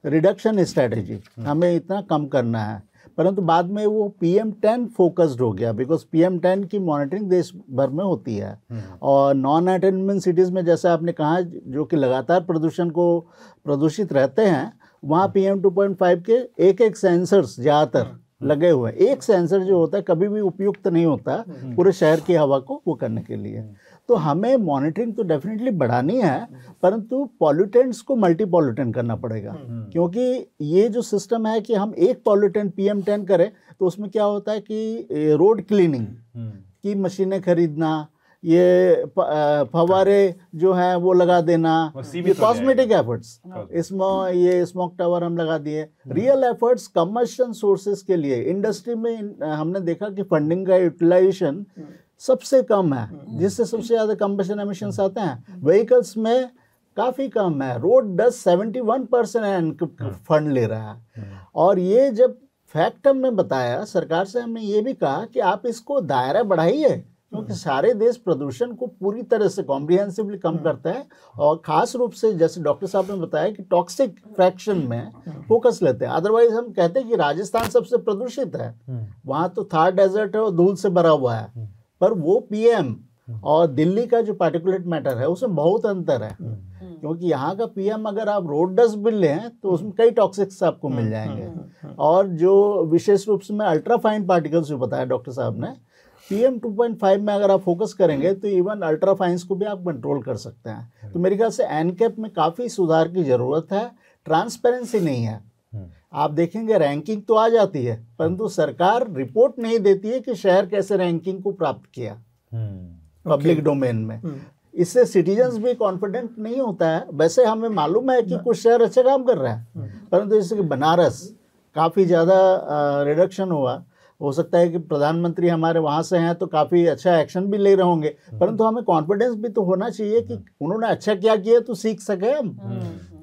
reduction strategy, हमें इतना कम करना है, परंतु बाद में वो PM 10 फोकस्ड हो गया, बिकॉज PM 10 की मॉनिटरिंग देश भर में होती है। और नॉन अटेनमेंट सिटीज़ में जैसा आपने कहा जो कि लगातार प्रदूषित रहते हैं, वहाँ PM 2.5 के एक सेंसर्स ज़्यादातर लगे हुए हैं। एक सेंसर जो होता है कभी भी उपयुक्त नहीं होता पूरे शहर की हवा को वो करने के लिए। तो हमें मॉनिटरिंग तो डेफिनेटली बढ़ानी है, परंतु पॉल्यूटेंट्स को मल्टी पॉल्यूटेंट करना पड़ेगा, क्योंकि ये जो सिस्टम है कि हम एक पॉल्यूटेंट PM 10 करें तो उसमें क्या होता है कि रोड क्लीनिंग की मशीनें खरीदना, ये फवारे जो हैं वो लगा देना, ये कॉस्मेटिक एफर्ट्स, इसमें ये स्मोक टावर हम लगा दिए। रियल एफर्ट्स कमर्शियल सोर्सेज के लिए इंडस्ट्री में हमने देखा कि फंडिंग का यूटिलाइजेशन सबसे कम है, जिससे सबसे ज़्यादा कंबशन एमिशंस आते हैं। व्हीकल्स में काफ़ी कम है, रोड 71% फंड ले रहा है। और ये जब फैक्ट हमने बताया सरकार से, हमने ये भी कहा कि आप इसको दायरा बढ़ाइए, क्योंकि सारे देश प्रदूषण को पूरी तरह से कॉम्प्रिहेंसिवली कम करता है, और खास रूप से जैसे डॉक्टर साहब ने बताया कि टॉक्सिक फ्रैक्शन में फोकस लेते हैं। अदरवाइज हम कहते हैं कि राजस्थान सबसे प्रदूषित है, वहाँ तो थार डेजर्ट है और धूल से भरा हुआ है, पर वो पीएम और दिल्ली का जो पार्टिकुलेट मैटर है उसमें बहुत अंतर है, क्योंकि यहाँ का पीएम अगर आप रोड डस्ट बिल लें तो उसमें कई टॉक्सिक्स आपको मिल जाएंगे, और जो विशेष रूप से मैं अल्ट्रा फाइन पार्टिकल्स जो बताया डॉक्टर साहब ने, PM 2.5 में अगर आप फोकस करेंगे तो इवन अल्ट्रा फाइन्स को भी आप कंट्रोल कर सकते हैं। तो मेरे ख्याल से एनकेप में काफ़ी सुधार की ज़रूरत है, ट्रांसपेरेंसी नहीं है। आप देखेंगे रैंकिंग तो आ जाती है, परंतु सरकार रिपोर्ट नहीं देती है कि शहर कैसे रैंकिंग को प्राप्त किया पब्लिक डोमेन में। इससे सिटीजन्स भी कॉन्फिडेंट नहीं होता है। वैसे हमें मालूम है कि कुछ शहर अच्छे काम कर रहे हैं, परंतु जैसे कि बनारस काफ़ी ज़्यादा रिडक्शन हुआ, हो सकता है कि प्रधानमंत्री हमारे वहाँ से हैं तो काफ़ी अच्छा एक्शन भी ले रहे होंगे, परंतु हमें कॉन्फिडेंस भी तो होना चाहिए कि उन्होंने अच्छा क्या किया तो सीख सके हम।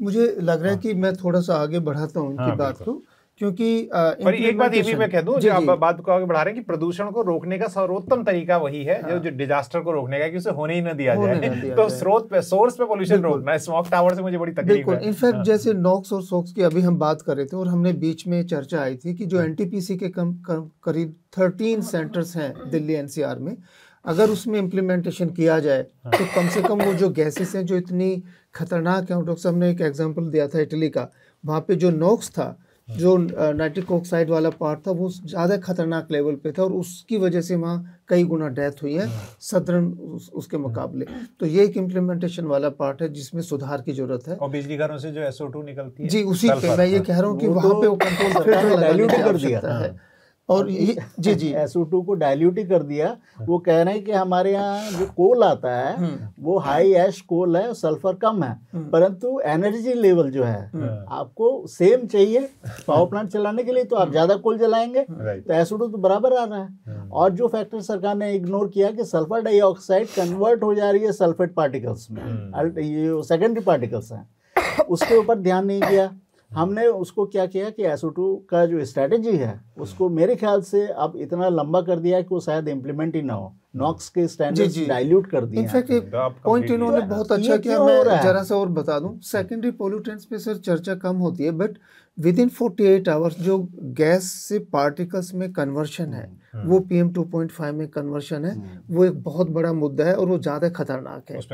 मुझे लग रहा है कि मैं थोड़ा सा आगे बढ़ाता हूँ उनकी बात को, क्योंकि और एक बात ये भी मैं कह दूं, जो आप बात को आगे बढ़ा रहे हैं कि प्रदूषण को रोकने का सर्वोत्तम तरीका वही है जो डिजास्टर को रोकने का, कि उसे होने ही न दिया जाए। तो स्रोत पे, सोर्स पे पोल्यूशन रोकना है। स्मॉक टावर से मुझे बड़ी तकलीफ है। इनफैक्ट जैसे नॉक्स और सोक्स की अभी हम बात कर रहे थे, और हमने बीच में चर्चा आई थी कि जो NTPC के करीब 13 सेंटर्स हैं दिल्ली NCR में, अगर उसमें इम्प्लीमेंटेशन किया जाए तो कम से कम वो जो गैसेस हैं जो इतनी खतरनाक है, डॉक्टर साहब ने एक एग्जाम्पल दिया था इटली का, वहाँ पे जो नॉक्स था, जो नाइट्रिक ऑक्साइड वाला पार्ट था, वो ज़्यादा खतरनाक लेवल पे था, और उसकी वजह से वहाँ कई गुना डेथ हुई है सदर्न उसके मुकाबले। तो ये एक इम्प्लीमेंटेशन वाला पार्ट है जिसमें सुधार की जरूरत है। और बिजली घरों से जो SO2 निकलती है, जी उसी पे मैं ये कह रहा हूँ कि वहाँ पे वो कंट्रोल डाइल्यूट कर दिया है। और ये जी SO2 को डाइल्यूट ही कर दिया। वो कह रहे हैं कि हमारे यहाँ जो कोल आता है वो हाई ऐश कोल है, सल्फर कम है, परंतु एनर्जी लेवल जो है आपको सेम चाहिए पावर प्लांट चलाने के लिए, तो आप ज्यादा कोल जलाएंगे तो SO2 तो बराबर आ रहा है। और जो फैक्टर सरकार ने इग्नोर किया कि सल्फर डाइऑक्साइड कन्वर्ट हो जा रही है सल्फेट पार्टिकल्स में, ये सेकेंडरी पार्टिकल्स हैं, उसके ऊपर ध्यान नहीं किया। हमने उसको क्या किया कि SO2 का जो स्ट्रैटेजी है उसको मेरे ख्याल से अब इतना लंबा कर दिया है कि वो शायद इम्प्लीमेंट ही ना हो। नॉक्स के स्टैंडर्ड्स डाइल्यूट कर दिए। इनफैक्ट एक पॉइंट इन्होंने बहुत अच्छा किया, मैं जरा सा और बता दूं, सेकेंडरी पोल्यूटेंट्स पे सर चर्चा कम होती है, बट विद इन 48 आवर्स जो गैस से पार्टिकल्स में कन्वर्शन है, वो PM 2.5 में कन्वर्शन है, वो एक बहुत बड़ा मुद्दा है और वो ज़्यादा खतरनाक है। उस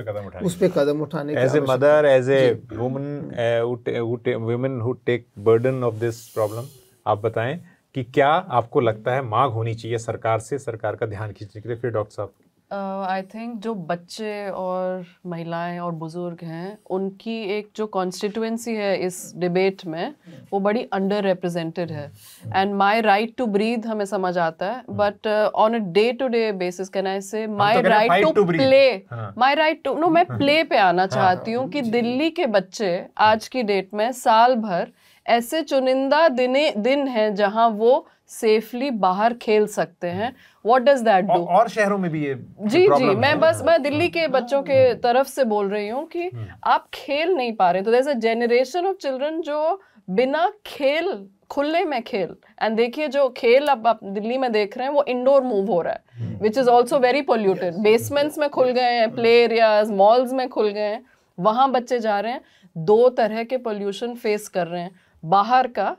पर कदम उठाने as a mother, as a women who take burden of this problem, आप बताएं कि क्या आपको लगता है मांग होनी चाहिए सरकार से, सरकार का ध्यान खींचने के लिए? फिर डॉक्टर साहब। आई थिंक जो बच्चे और महिलाएं और बुजुर्ग हैं, उनकी एक जो कॉन्स्टिट्यूएंसी है इस डिबेट में, वो बड़ी अंडर रिप्रेजेंटेड है। And my right to breathe हमें समझ आता है, but on a day to day basis can I say my right to play, my right to know, मैं प्ले पे आना चाहती हूँ कि दिल्ली के बच्चे आज की डेट में साल भर ऐसे चुनिंदा दिन हैं जहां वो सेफली बाहर खेल सकते हैं। What does that do? और शहरों में भी ये जी मैं दिल्ली के बच्चों के तरफ से बोल रही हूँ कि आप खेल नहीं पा रहे। तो there's a generation of children जो बिना खेल, खुले में खेल, एंड देखिए जो खेल अब आप दिल्ली में देख रहे हैं वो इंडोर मूव हो रहा है, which is also very polluted. Basements में खुल गए हैं, प्ले एरियाज, मॉल्स में खुल गए हैं, वहां बच्चे जा रहे हैं, दो तरह के पोल्यूशन फेस कर रहे हैं, बाहर का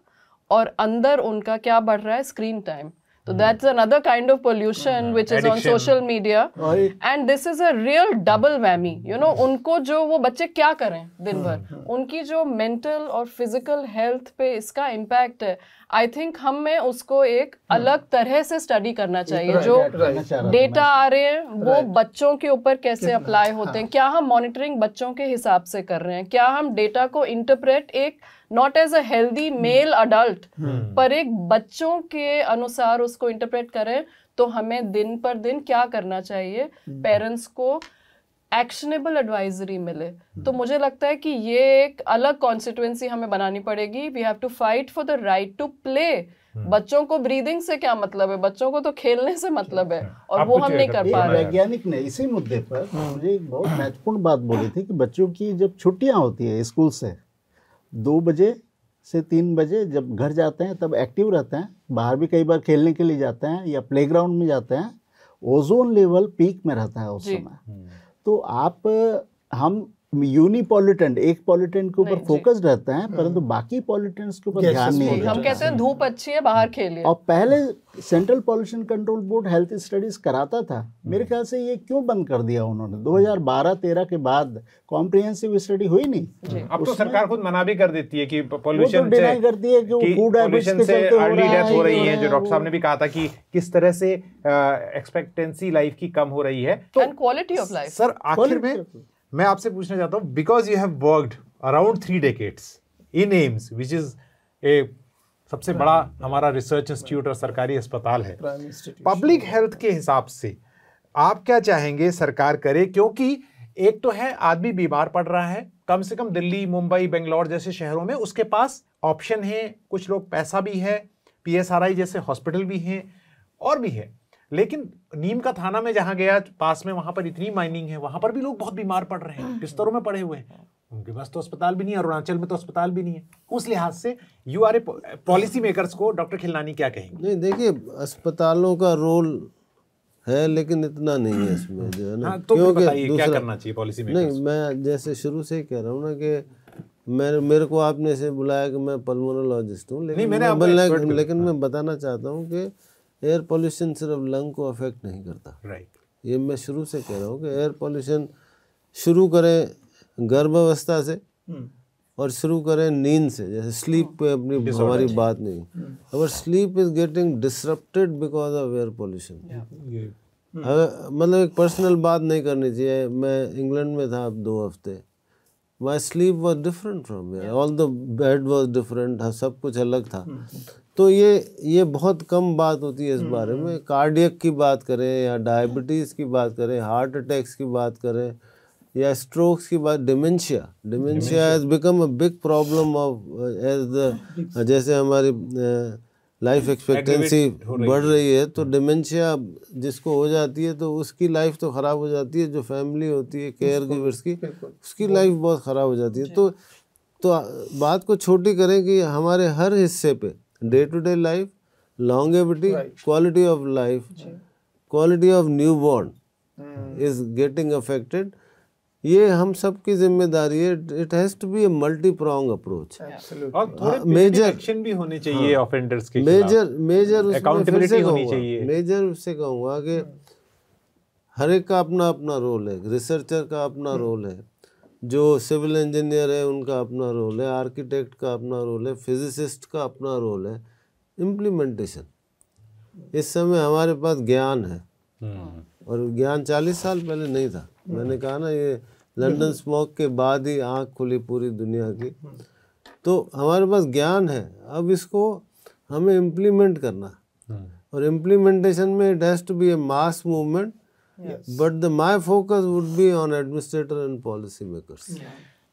और अंदर उनका क्या बढ़ रहा है, screen time. So that's another kind of pollution which is on social media, and this is a real double whammy, you know। उनको जो वो बच्चे क्या करें दिन भर, उनकी जो मेंटल और फिजिकल हेल्थ पे इसका इम्पैक्ट है। आई थिंक हमें उसको एक अलग तरह से स्टडी करना चाहिए। जो डेटा आ रहे हैं वो बच्चों के ऊपर कैसे अप्लाई होते हैं, क्या हम मॉनिटरिंग बच्चों के हिसाब से कर रहे हैं, क्या हम डेटा को इंटरप्रेट एक not as a healthy male adult पर एक बच्चों के अनुसार उसको इंटरप्रेट करें। तो हमें दिन पर दिन क्या करना चाहिए, पेरेंट्स को एक्शनेबल एडवाइजरी मिले। तो मुझे लगता है कि ये एक अलग कॉन्स्टिट्यूएंसी हमें बनानी पड़ेगी। We have to fight for the right to play. बच्चों को ब्रीदिंग से क्या मतलब है, बच्चों को तो खेलने से मतलब है, और वो हम नहीं कर पा रहे। वैज्ञानिक ने इसी मुद्दे पर मुझे एक बहुत महत्वपूर्ण बात बोली थी कि बच्चों की जब छुट्टियां होती है स्कूल से 2 बजे से 3 बजे जब घर जाते हैं तब एक्टिव रहते हैं, बाहर भी कई बार खेलने के लिए जाते हैं या प्लेग्राउंड में जाते हैं, ओजोन लेवल पीक में रहता है उस समय। तो हम यूनिपॉल्यूटेंट, एक पॉल्यूटेंट के ऊपर फोकस रहते हैं, परंतु बाकी पॉल्यूटेंट्स के ऊपर ध्यान नहीं देते। हम कहते हैं धूप अच्छी है, बाहर खेलिए। और पहले central pollution control board health studies कराता था, मेरे ख्याल से ये क्यों बंद कर दिया उन्होंने? 2012-13 के बाद कॉम्प्रिहेंसिव स्टडी हुई नहीं। अब तो सरकार खुद मना भी कर देती है कि पॉल्यूशन डिनाई करती है कि फूड हैबिट्स के चलते अर्ली डेथ हो रही है। जो डॉक्टर साहब ने भी कहा था कि किस तरह से एक्सपेक्टेंसी लाइफ की कम हो रही है, तो क्वालिटी ऑफ लाइफ। सर आखिर में मैं आपसे पूछना चाहता हूं, because you have worked around 3 decades in AIIMS, which is a सबसे बड़ा हमारा रिसर्च इंस्टीट्यूट और सरकारी अस्पताल है, पब्लिक हेल्थ के हिसाब से आप क्या चाहेंगे सरकार करे? क्योंकि एक तो है आदमी बीमार पड़ रहा है, कम से कम दिल्ली, मुंबई, बेंगलोर जैसे शहरों में उसके पास ऑप्शन है, कुछ लोग पैसा भी है, PSRI जैसे हॉस्पिटल भी हैं और भी है, लेकिन नीम का थाना में जहां गया पास में, वहां पर इतनी माइनिंग है, वहां पर भी लोग बहुत बीमार पड़ रहे हैं, बिस्तरों में पड़े हुए हैं, उनके पास तो अस्पताल भी नहीं है, अरुणाचल में तो अस्पताल भी नहीं है। उस लिहाज से you are a policy makers को डॉक्टर खिलनानी क्या कहेंगे? नहीं, देखिए अस्पतालों का रोल है लेकिन इतना नहीं है इसमें, जो है ना। तो क्योंकि क्या करना चाहिए पॉलिसी मेकर्स? नहीं, मैं जैसे शुरू से ही कह रहा हूँ ना कि मेरे को आपने से बुलाया कि मैं पल्मोनोलॉजिस्ट हूँ, लेकिन मैं बताना चाहता हूँ कि एयर पोल्यूशन सिर्फ लंग को अफेक्ट नहीं करता। राइट, ये मैं शुरू से कह रहा हूँ कि एयर पोल्यूशन शुरू करें गर्भावस्था से और शुरू करें नींद से। जैसे स्लीप पे अपनी हमारी बात नहीं, अगर sleep is getting disrupted because of air pollution, मतलब एक पर्सनल बात नहीं करनी चाहिए। मैं इंग्लैंड में था अब 2 हफ्ते, my sleep was different from here, all the bed was different, सब कुछ अलग था। तो ये बहुत कम बात होती है इस बारे में। कार्डियक की बात करें या डायबिटीज़ की बात करें, हार्ट अटैक्स की बात करें या स्ट्रोक्स की बात, dementia has become a big problem of age the, जैसे हमारी लाइफ एक्सपेक्टेंसी बढ़ रही है तो डिमेंशिया जिसको हो जाती है तो उसकी लाइफ तो ख़राब हो जाती है, जो फैमिली होती है केयर गिवर्स की, उसकी लाइफ बहुत ख़राब हो जाती है। तो बात को छोटी करें कि हमारे हर हिस्से पे day to day life, longevity, quality of life, quality of newborn is getting affected. ये हम सब की जिम्मेदारी है। It has to be a multi prong approach और थोड़े मेजर एक्शन भी होने चाहिए ऑफेंडर्स के खिलाफ, मेजर अकाउंटेबिलिटी होनी चाहिए। मेजर उससे कहूँगा कि हर एक का अपना अपना रोल है, रिसर्चर का अपना रोल है, जो सिविल इंजीनियर है उनका अपना रोल है, आर्किटेक्ट का अपना रोल है, फिजिसिस्ट का अपना रोल है। इम्प्लीमेंटेशन, इस समय हमारे पास ज्ञान है और ज्ञान 40 साल पहले नहीं था। मैंने कहा ना, ये लंदन स्मॉग के बाद ही आँख खुली पूरी दुनिया की। तो हमारे पास ज्ञान है, अब इसको हमें इम्प्लीमेंट करना, और इम्प्लीमेंटेशन में it has to be a mass movement, but my focus would be on administrator and policy makers.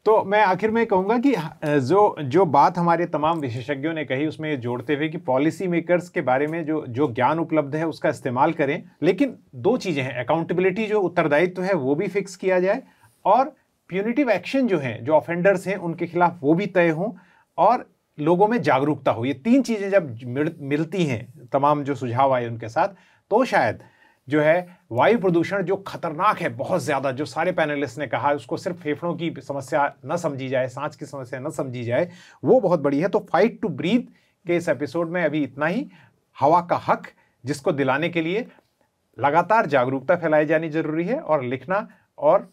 तो मैं आखिर में कहूँगा कि जो बात हमारे तमाम विशेषज्ञों ने कही उसमें ये जोड़ते हुए कि पॉलिसी मेकर्स के बारे में जो ज्ञान उपलब्ध है उसका इस्तेमाल करें, लेकिन 2 चीज़ें हैं, अकाउंटेबिलिटी जो उत्तरदायित्व है वो भी फिक्स किया जाए, और प्यूनिटिव एक्शन जो हैं, जो ऑफेंडर्स हैं उनके खिलाफ वो भी तय हों, और लोगों में जागरूकता हो। ये 3 चीज़ें जब मिलती हैं, तमाम जो सुझाव आए उनके साथ, तो शायद जो है वायु प्रदूषण जो खतरनाक है बहुत ज़्यादा, जो सारे पैनलिस्ट ने कहा, उसको सिर्फ फेफड़ों की समस्या न समझी जाए, सांस की समस्या न समझी जाए, वो बहुत बड़ी है। तो फाइट टू ब्रीथ के इस एपिसोड में अभी इतना ही। हवा का हक जिसको दिलाने के लिए लगातार जागरूकता फैलाई जानी जरूरी है, और लिखना और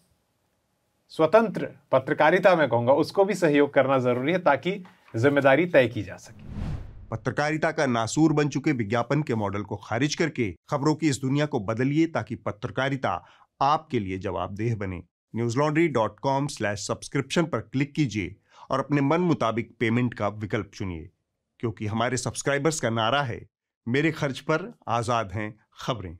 स्वतंत्र पत्रकारिता में कहूँगा उसको भी सहयोग करना ज़रूरी है, ताकि जिम्मेदारी तय की जा सके। पत्रकारिता का नासूर बन चुके विज्ञापन के मॉडल को खारिज करके खबरों की इस दुनिया को बदलिए, ताकि पत्रकारिता आपके लिए जवाबदेह बने। newslaundry.com/subscription पर क्लिक कीजिए और अपने मन मुताबिक पेमेंट का विकल्प चुनिए, क्योंकि हमारे सब्सक्राइबर्स का नारा है, मेरे खर्च पर आजाद हैं खबरें।